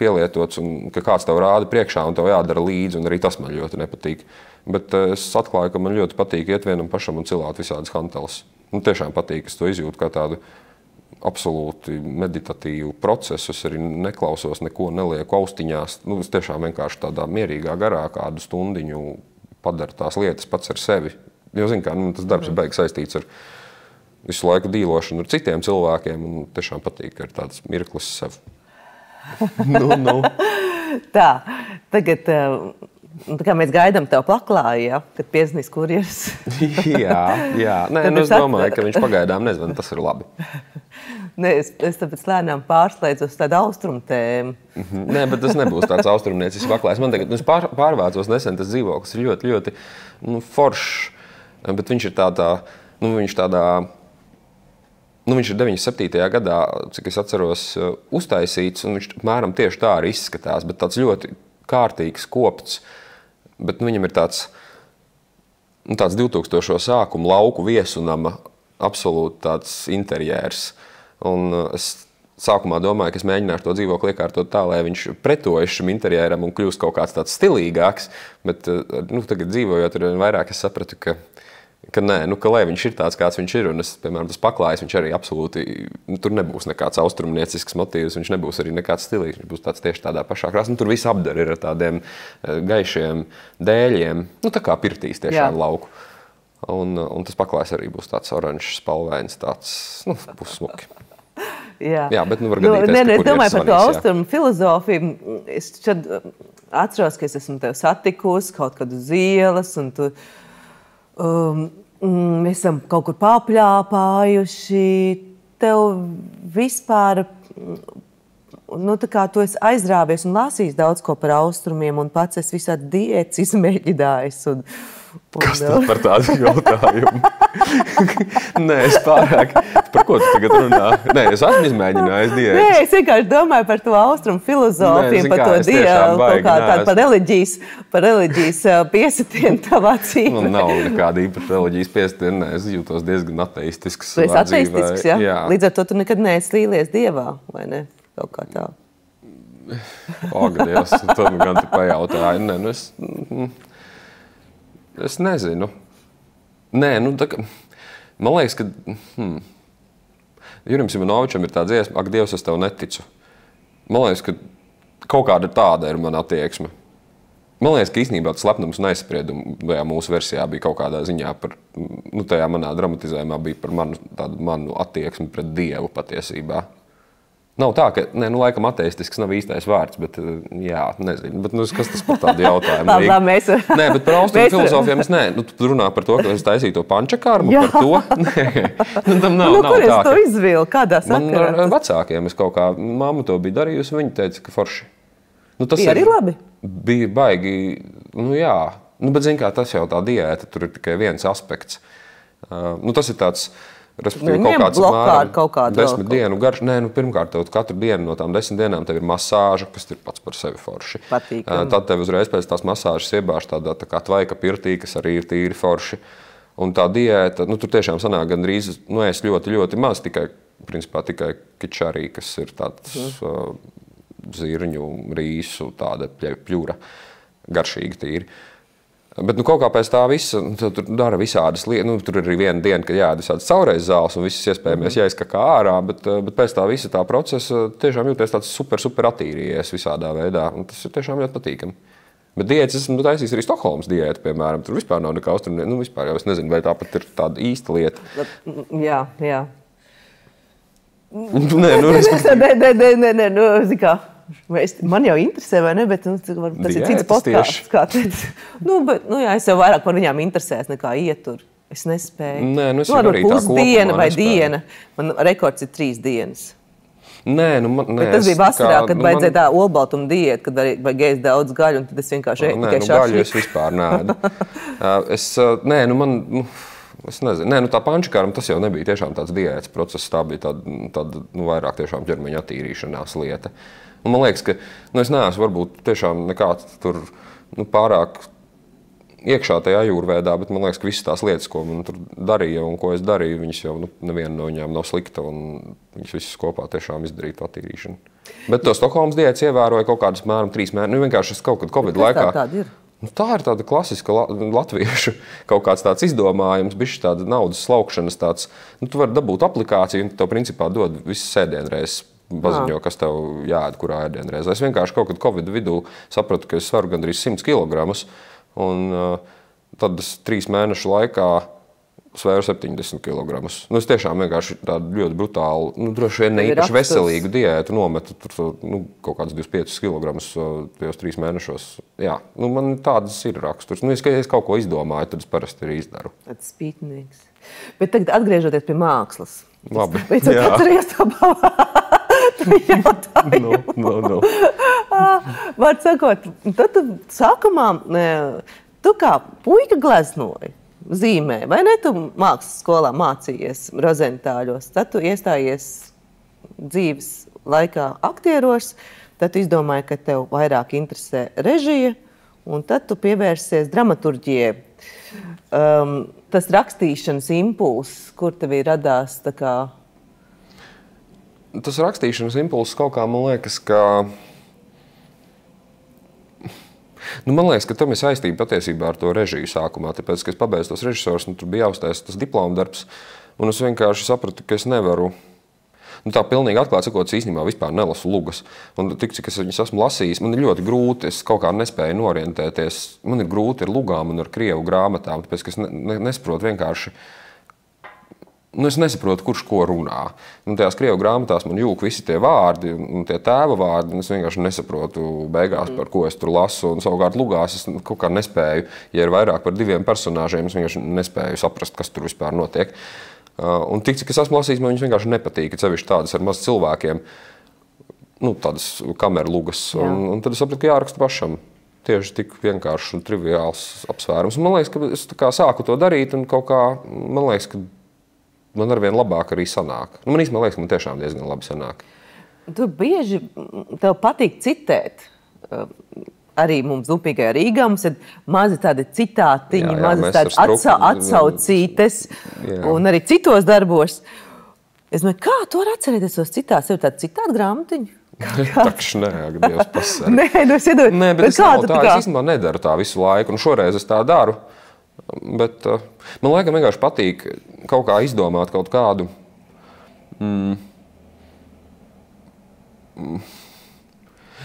S2: pielietots, un ka kāds tev rāda priekšā, un tev jādara līdzi, un arī tas man ļoti nepatīk. Bet es atklāju, ka man ļoti patīk iet vienam pašam un cilāt visādas hanteles. Tiešām patīk, es to izjūtu kā tādu absolūti meditatīvu procesu. Es arī neklausos, neko nelieku austiņās. Es tiešām vienkārši tādā mierīgā garā kādu stundiņu padaru tās lietas pats ar sevi. Jo, tas darbs ir baigi saistīts ar visu laiku dīlošanu ar citiem cilvēkiem, un tiešām patīk, ka ir tāds mirklis sev.
S3: Tā, tagad, tā kā mēs gaidām tev plaklāju, ja, kad piesnīs kurjeris.
S2: jā. Nē, es domāju, ka viņš pagaidām nezvan, tas ir labi.
S3: Es tāpēc lēnām pārslēdzos tādu austrumu tēmu.
S2: Nē, bet tas nebūs tāds austrumniecis vaklājs. Man tagad pārvācos nesen, tas dzīvoklis ir ļoti, ļoti foršs, bet viņš ir viņš ir 97. gadā, cik es atceros, uztaisīts, un viņš apmēram tieši tā arī izskatās, bet tāds ļoti kārtīgs, kopts, bet viņam ir tāds 2000. Sākuma lauku viesunama absolūti tāds interjērs. Un es sākumā domāju, ka es mēģināšu to dzīvokli iekārtot tā, lai viņš pretojas šim interjēram un kļūst kaut kāds tāds stilīgāks, bet tagad dzīvojot ar vairāk, es sapratu, ka ka lai viņš ir tāds, kāds viņš ir, un piemēram, tas paklājs, viņš arī absolūti, tur nebūs nekāds austrumniecisks motīvs, viņš nebūs arī nekāds stilīgs, viņš būs tāds tieši tādā pašā krāsā. Tur viss apdara ir ar tādiem gaišiem dēļiem, tā kā pirtīs tiešām lauku. Un tas paklājs arī būs tāds oranžs, spalvains, tāds, pussmuki. Jā, bet var gadīties,
S3: es domāju par to austrumu filozofiju. Es šad atceros, ka es esmu tevi satikusi kaut kad uz ielas, un tu... Mēs esam kaut kur papļāpājuši, tev vispār, tā kā tu esi aizrāvies un lasījis daudz ko par austrumiem, un pats esi visādi diētas izmēģinājis.
S2: Kas tad par tādu jautājumu? Nē, es pārāk. Par ko tu tagad runā? Nē, es esmu izmēģinājis diētas.
S3: Nē, es vienkārši domāju par to austrumu filozofiju, par to diētu, par reliģijas piesitienu tavā dzīvē.
S2: Nav nekāda īpaša reliģijas piesitiena. Es jūtos diezgan ateistisks.
S3: Tu esi ateistisks, jā? Jā. Līdz ar to tu nekad neesi līlies Dievā, vai ne? Kaut kā tā.
S2: Dievs, to gan tu pajautāji. Es nezinu. Nē, man liekas, ka Jurim Simonovičam ir tā dziesma, ak, Dievs, es tev neticu. Man liekas, ka kaut kāda tāda ir mana attieksme. Man liekas, ka īstenībā tas slepnums un aizspriedumi mūsu versijā bija kaut kādā ziņā par, tajā manā dramatizējumā bija par manu attieksmi pret Dievu patiesībā. Nav tā, ka, laikam ateistisks nav īstais vārds, bet, jā, nezinu. Bet, kas tas par tādu jautājumu? Nē, bet par austrumu filozofiem es tu runā par to, ka es taisīju to pančakarmu, par to. Nē, tam nav tā.
S3: Kur es to izvilku? Kādā sakarā?
S2: Man vecākiem es kaut kā, mamma to bija darījusi, viņa teica, ka forši.
S3: Tas bija arī labi?
S2: Bija baigi, jā. Bet, zin kā, tas jau tā diēta, tur ir tikai viens aspekts. Tas ir tāds... Respektīvi, kaut kāds 10 dienu garš. Nē, pirmkārt, tev katru dienu no tām 10 dienām tev ir masāža, kas ir pats par sevi forši.
S3: Patīkami.
S2: Tad tev uzreiz pēc tās masāžas iebāž tādā tā kā tvaika pirtī, kas arī ir tīri forši. Un tā diēta, tur tiešām sanāk gandrīz, es ļoti, ļoti maz, tikai kičarī, kas ir tāds zirņu, rīsu, tāda pļura, garšīga tīri. Bet kaut kā pēc tā visa, tur dara visādas lietas. Tur ir arī viena diena, kad jāēd visādas caurreiz zāles un visas iespējamies jāizkakā ārā, bet pēc tā visa tā procesa tiešām jūties tāds super attīrījies visādā veidā. Un tas ir tiešām ļoti patīkami. Bet diētas esmu taisījis arī Stokholmas diētu, piemēram. Tur vispār nav nekā austrumnieku. Vispār jau es nezinu, vai tāpat ir tāda īsta lieta.
S3: Jā.
S2: Nē,
S3: zikā. Man jau interesē, vai ne, bet tas ir cits podcasts, kā teicu. Es jau vairāk par viņām interesēs nekā ietur. Es nespēju.
S2: Nē, es arī tā
S3: pusdiena vai diena. Man rekords ir 3 dienas.
S2: Nē,
S3: tas bija vasarā, kad vajadzēja tā olbaltuma diēta, kad vajag ēst daudz gaļu, un tad es vienkārši tikai
S2: gaļu es vispār neēdu. Es nezinu. Tā pančakārma, tas jau nebija tiešām tāds diētas process, tā bija tāda vairāk tiešām ķermeņa attīrīšanās lieta. Un man liekas, ka es neesmu varbūt tiešām nekāds tur pārāk iekšā tajā ajurvēdā, bet man liekas, ka visas tās lietas, ko man tur darīja un ko es darīju, viņas jau neviena no viņām nav slikta un viņas visas kopā tiešām izdarītu attīrīšanu. Bet to Stokholmas diētas ievēroja kaut kādas mēram 3 mēnešus. Vienkārši es kaut kad Covid laikā. Tā ir tāda klasiska latviešu kaut kāds tāds izdomājums, bišķi tāda naudas slaukšanas tāds. Tu vari dabūt aplikāciju un tev principā dod visas ēdienreizes. Paziņo, kas tev jāēd, kurā ēdienreizē. Es vienkārši kaut kad Covid vidū sapratu, ka es svaru gandrīz 100 kilogramus, un tad es 3 mēnešu laikā svēru 70 kilogramus. Es tiešām vienkārši tādu ļoti brutālu, droši vien ne īpaši veselīgu diētu nometu kaut kādus 25 kilogramus tajos 3 mēnešos. Jā, man tādas ir raksturs. Ja es kaut ko izdomāju, tad es parasti arī izdaru.
S3: Tāds spītnīgs. Bet tagad atgriežoties pie mākslas.
S2: Labi.
S3: Pēc tam atceries to jautājumu. Var sakot, tad sākumā tu kā puika gleznoji, zīmē, vai ne? Tu mākslas skolā mācījies Rozentāļos, tad tu iestājies dzīves laikā aktieros, tad tu izdomāji, ka tev vairāk interesē režija, un tad tu pievērsies dramaturģijai. Tas rakstīšanas impulss, kur tev radās tā kā?
S2: Tas rakstīšanas impulss kaut kā, man liekas, ka Man liekas, ka tam ir saistība patiesībā ar to režiju sākumā. Tāpēc, ka es pabeidzu tos režisors, tur bija jāuztaisa tas diploma darbs, un es vienkārši sapratu, ka es nevaru. Tā pilnīgi atklāti sakot, īstenībā vispār nelasu lugas. Un tik, cik es viņus esmu lasījis, man ir ļoti grūti, es kaut kā nespēju norientēties. Man ir grūti ar lugām un ar krievu grāmatām, tāpēc, ka es nesaprotu vienkārši. Es nesaprotu, kurš ko runā. Tajās krievu grāmatās man jūk visi tie vārdi un tie tēva vārdi, un es vienkārši nesaprotu beigās, par ko es tur lasu. Un savukārt lugās es kaut kā nespēju, ja ir vairāk par 2 personāžiem, es vienkārši nespēju saprast, kas tur vispār notiek. Un tik, cik es esmu lasījis, man viņas vienkārši nepatīk, sevišķi tādas ar maz cilvēkiem, tādas kameru lugas. Un tad es sapratu, ka jāraksta pašam. Tieši tik vienkārši un triviāls apsvērums. Man liekas, ka es tā kā sāku to darīt, un kaut kā, man liekas, ka man arvien labāk arī sanāk. Man īstenībā liekas, ka man tiešām diezgan labi sanāk.
S3: Tu bieži tev patīk citēt. Arī mums Upīgajā Rīgā mums ir mazi tādi citātiņi, mazi tādas atsaucītes un arī citos darbos. Es domāju, kā tu vari atcerēties tos citātus? Tev tādu citātu grāmatiņu?
S2: Takš, nē, Dievs pasaka.
S3: Nē, es iedodu.
S2: Nē, bet es īstenībā nedaru tā visu laiku, un šoreiz es tā daru. Bet man laikam vienkārši patīk kaut kā izdomāt kaut kādu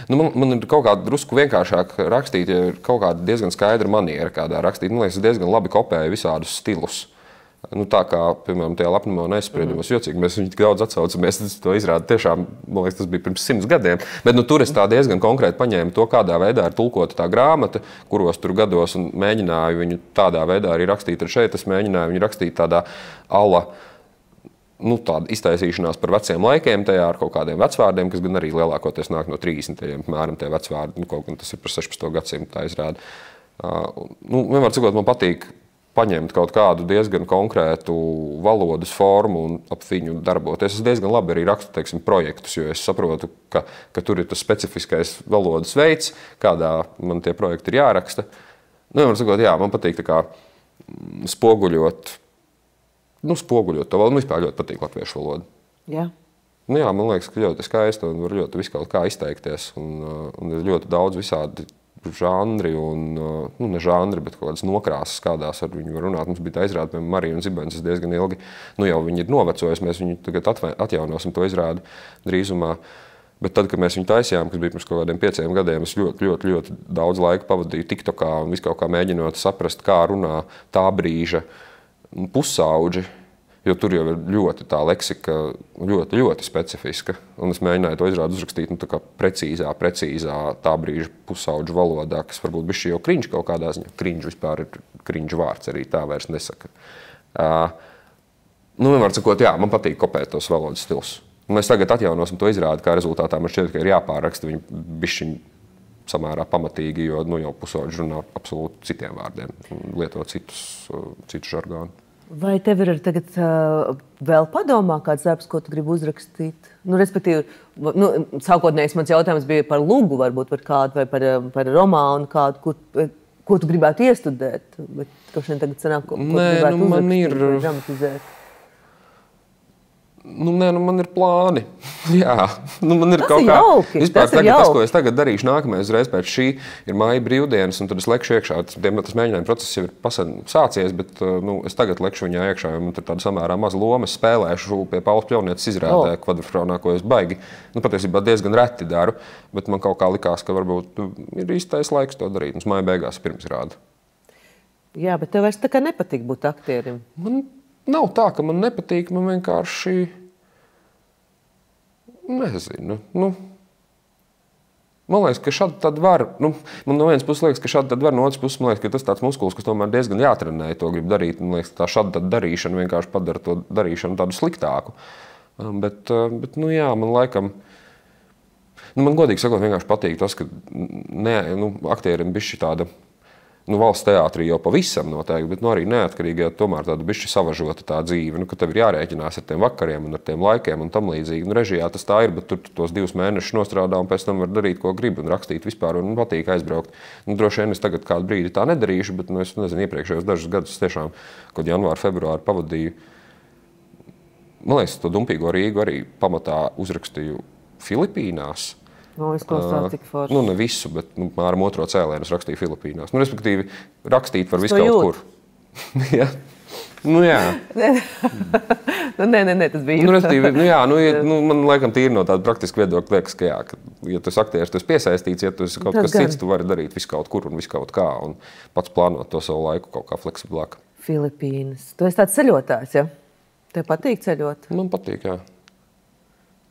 S2: man ir kaut kā drusku vienkāršāk rakstīt, ja ir kaut kāda diezgan skaidra maniera kādā rakstīt. Man liekas, es diezgan labi kopēju visādus stilus. Tā kā, piemēram, tajā lepnumā un aizspriedumos jocīgi, mēs viņu tik daudz atsaucamies, tas to izrāda tiešām, man liekas, tas bija pirms 100 gadiem. Bet tur es tā diezgan konkrēti paņēmu to, kādā veidā ir tulkota tā grāmata, kuros tur gados un mēģināju viņu tādā veidā arī rakstīt. Ar šeit es mēģināju viņu rakstīt tādā ala, tāda iztaisīšanās par veciem laikiem, tajā ar kaut kādiem vecvārdiem, kas gan arī lielākoties nāk no 30. Mēram tie vecvārdi, kaut gan tas ir par 16. gadsimtu tā izrāda. Vienmēr cikot, man patīk paņemt kaut kādu diezgan konkrētu valodas formu un ap viņu darboties. Es diezgan labi arī rakstu, teiksim, projektus, jo es saprotu, ka tur ir tas specifiskais valodas veids, kādā man tie projekti ir jāraksta. Vienmēr cikot, man patīk tā kā spoguļot to valodu. Man vispār ļoti patīk latviešu valoda.
S3: Jā.
S2: Man liekas, ka ļoti skaisti un var ļoti visu kaut kā izteikties. Un ir ļoti daudz visādi žanri un, ne žanri, bet kaut kādas nokrāsas, kādās ar viņu var runāt. Mums bija tā izrāde, piemēram, Marija un Zibens diezgan ilgi. Jau viņi ir novecojusi, mēs viņu tagad atjaunosim to izrādi drīzumā. Bet tad, kad mēs viņu taisījām, kas bija pirms kaut kādiem 5 gadiem, es ļoti daudz laika pavadīju TikTokā un visu kaut kā mēģinot saprast, kā runā tā brīža pusauģi, jo tur jau ir ļoti tā leksika, ļoti specifiska. Un es mēģināju to izrādi uzrakstīt tā kā precīzā tā brīža pusauģu valodā, kas varbūt bišķi jau krinž kaut kādā ziņā. Krinž vispār ir krinž vārds, arī tā vairs nesaka. Vienmēr sakot, man patīk kopēt tos valodas stils. Mēs tagad atjaunosim to izrādi, kā rezultātā man šķiet, ka ir jāpāraksta viņu bišķiņ samērā pamatīgi, jo jau pusauģi runā absolūti citiem vārdiem, lieto citu žargonu. Vai
S3: tev ir tagad vēl padomā kāds darbs, ko tu gribi uzrakstīt? Respektīvi, sākotnējais mans jautājums bija par lugu, varbūt par kādu, vai par romānu kādu, ko tu gribētu iestudēt, bet kaut šodien tagad sanāk, ko tu gribētu uzrakstīt vai dramatizēt?
S2: Man ir plāni. Man ir
S3: tas kaut kā jauki.
S2: Vispār tas, ko es tagad darīšu nākamais reiz pēc šī, ir māja brīvdienas, un tad es lekšu iekšā. Tas mēģinājuma process jau ir sācies, bet es tagad lekšu viņā iekšā, jo man tur tāda samērā maza loma. Es spēlēšu pie Paulas Pļaunietes izrādē kvadrfraunā, ko es baigi. Patiesībā diezgan reti daru, bet man kaut kā likās, ka varbūt ir īstais laiks to darīt. Mums māja beigās pirmsrāda.
S3: Jā, bet tev vairs tā kā nepatīk būt aktierim.
S2: Man nav tā, ka man nepatīk, man vienkārši nezinu. Man liekas, ka šādi tad var, man no vienas puses liekas, ka šādi tad var, no otras puses man liekas, ka tas tāds muskulis, kas tomēr diezgan jātrenē, to grib darīt. Man liekas, ka tā šādi tad darīšana vienkārši padara to darīšanu tādu sliktāku. Bet man laikam, man godīgi sakot, vienkārši patīk tas, ka aktierim bišķi tāda, valsts teātrī jau pavisam noteikti, bet arī neatkarīgi tomēr tāda bišķi savažota tā dzīve, ka tev ir jārēķinās ar tiem vakariem un ar tiem laikiem un tam līdzīgi. Režijā tas tā ir, bet tur tos 2 mēnešus nostrādā un pēc tam var darīt, ko grib un rakstīt vispār un patīk aizbraukt. Droši vien es tagad kādu brīdi tā nedarīšu, bet es nezinu, iepriekšējos dažus gadus tiešām, kad janvāru, februāru pavadīju. Man liekas, to Dumpīgo Rīgu arī pamatā uzrakstīju Filipīnās.
S3: Izklausās tik forši.
S2: Nu, ne visu, bet māram otro cēlēnu es rakstīju Filipīnās. Nu, respektīvi, rakstīt var visu kaut kur. Ja? Nu, jā.
S3: Nē, tas bija
S2: nu, respektīvi, man laikam tīri no tāda praktiska viedokļa liekas, ka jā, ka, ja tu esi aktieris, tu esi piesaistīts, ja tu esi kaut kas cits, tu vari darīt visu kaut kur un visu kaut kā un pats plānot to savu laiku kaut kā fleksiblāk.
S3: Filipīnas. Tu esi tāds ceļotājs, ja? Tev patīk ceļot?
S2: Man patīk, jā.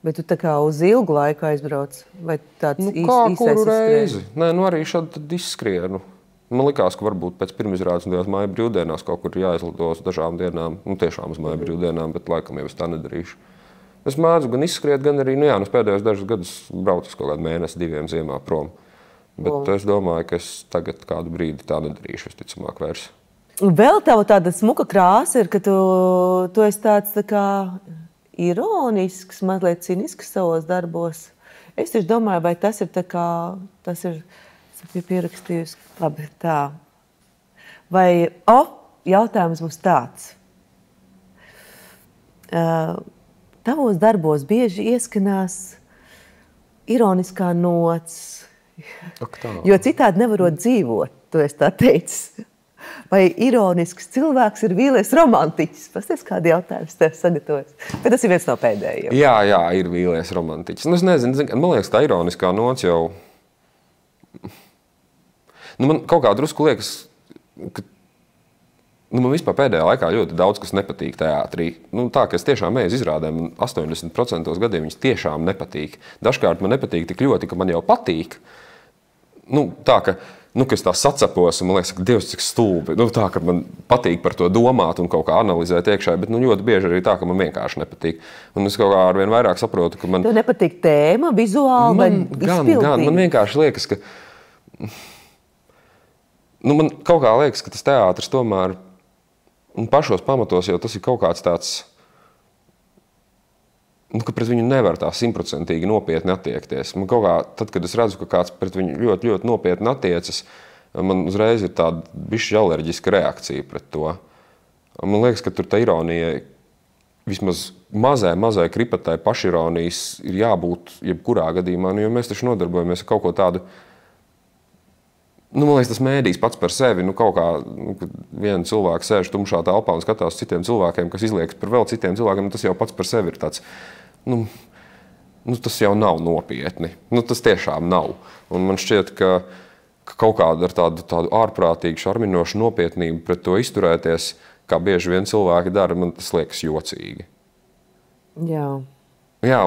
S3: Bet tu tā kā uz ilgu laiku aizbrauc? Vai tāds
S2: īsais kuru reizi? Nē, arī šādi tad izskrienu. Man likās, ka varbūt pēc pirmizrādes un tajās māja brīvdienās kaut kur jāizlido uz dažām dienām. Tiešām uz māja brīvdienām, bet laikam jau es tā nedarīšu. Es mēdzu gan izskriet, gan arī, es pēdējos dažus gadus braucu uz kaut kādu mēnesi, 2 ziemā prom. Bet es domāju, ka es tagad kādu brīdi tā nedarīšu, visticamāk vairs.
S3: Vēl tava tāda smuka krāsa ir, ka tu esi tāds tā kā ironisks, mazliet cinisks savos darbos. Es tieši domāju, vai tas ir tā kā, es biju pierakstījusi, labi, tā. Vai, jautājums būs tāds. Tavos darbos bieži ieskanās ironiskā nots, jo citādi nevarot dzīvot, tu esi tā teicis. Vai ironisks cilvēks ir vīlies romantiķis? Pasties, kādi jautājums tev sagatavojas? Bet tas ir viens no pēdējiem.
S2: Jā, ir vīlies romantiķis. Es nezinu, man liekas, tā ironiskā nots jau... man kaut kā drusku liekas, ka man vispār pēdējā laikā ļoti daudz, kas nepatīk teātrī. Tā, ka es tiešām eju uz izrādēm, 80% gadiem viņas tiešām nepatīk. Dažkārt man nepatīk tik ļoti, ka man jau patīk. Tā, ka es tā sacepos, un man liekas, ka Dievs, cik stulbi. Tā, ka man patīk par to domāt un kaut kā analizēt iekšā, bet ļoti bieži arī tā, ka man vienkārši nepatīk. Un es kaut kā arvien vairāk saprotu, ka man...
S3: Tev nepatīk tēma, vizuāli vai izpildīt? Gan,
S2: man vienkārši liekas, ka... man kaut kā liekas, ka tas teātris tomēr... Un pašos pamatos jau tas ir kaut kāds tāds... ka pret viņu nevar tā 100% nopietni attiekties. Man kaut kā, tad, kad es redzu, ka kāds pret viņu ļoti, ļoti nopietni attiecas, man uzreiz ir tāda bišķi alerģiska reakcija pret to. Man liekas, ka tur tā ironija, vismaz mazai kripatai pašironijas ir jābūt jebkurā gadījumā, jo mēs taču nodarbojamies ar kaut ko tādu. Man liekas, tas mēdījis pats par sevi, kaut kā, kad viena cilvēka sēž tumšā telpā un skatās citiem cilvēkiem, kas izliekas par vēl citiem cilvēkiem, tas jau pats par sevi ir tāds, tas jau nav nopietni. Tas tiešām nav. Un man šķiet, ka kaut kāda ar tādu ārprātīgu, šarminošu nopietnību pret to izturēties, kā bieži vien cilvēki dara, man tas liekas jocīgi.
S3: Jā.
S2: Jā,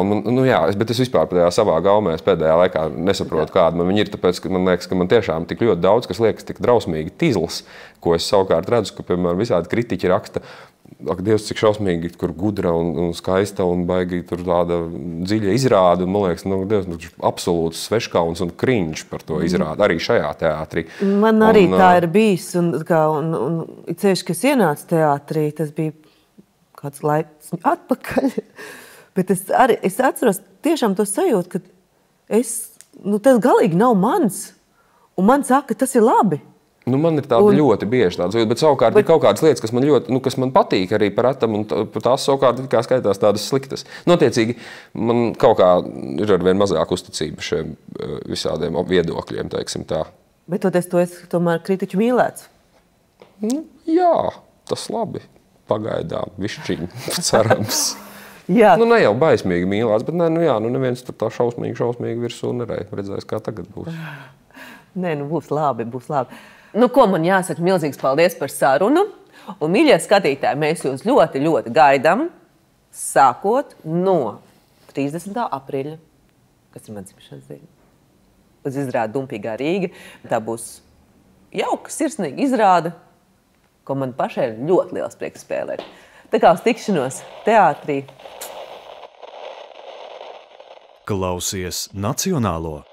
S2: bet es vispār tajā savā gaumē pēdējā laikā nesaprotu, kāda man viņa ir, tāpēc, ka man liekas, ka man tiešām tik ļoti daudz, kas liekas tik drausmīgi tizls, ko es savukārt redzu, ka, piemēram, visādi kritiķi raksta, ak, Dievs, cik šausmīgi, kur gudra un skaista un baigi tur tāda dziļa izrāda, un man liekas, Dievs, absolūts sveškauns un kriņš par to izrādu, arī šajā teātrī.
S3: Man arī tā ir bijis, un ceļš, kas ienāca teātrī, tas bija kāds laiks atpakaļ. Bet es atceros tiešām to sajūtu, ka tas galīgi nav mans. Un man saka, ka tas ir labi.
S2: Man ir tāda ļoti bieži tāda, bet savukārt ir kaut kādas lietas, kas man ļoti, kas man patīk arī par atam, un tās savukārt kā skaitās tādas sliktas. Attiecīgi, man kaut kā ir arvien mazāk uzticība šiem visādiem viedokļiem, teiksim tā.
S3: Bet tu esi tomēr kritiķu mīlēts?
S2: Jā, tas labi. Pagaidām, višķiņ, cerams.
S3: Jā.
S2: Ne jau baismīgi mīlēts, bet neviens tur tā šausmīgi virsū redzēs, kā tagad būs.
S3: Būs labi, būs labi. Ko man jāsaka, milzīgs paldies par sarunu. Un, mīļie skatītāji, mēs jūs ļoti, ļoti gaidām, sākot no 30. aprīļa, kas ir mans dzimšanas diena, uz izrādi Dumpīgā Rīga. Tā būs jauka, sirsnīga izrāde, ko man pašai ir ļoti liels prieks spēlēt. Tā kā uz tikšanos teātrī.
S1: Klausies Nacionālo!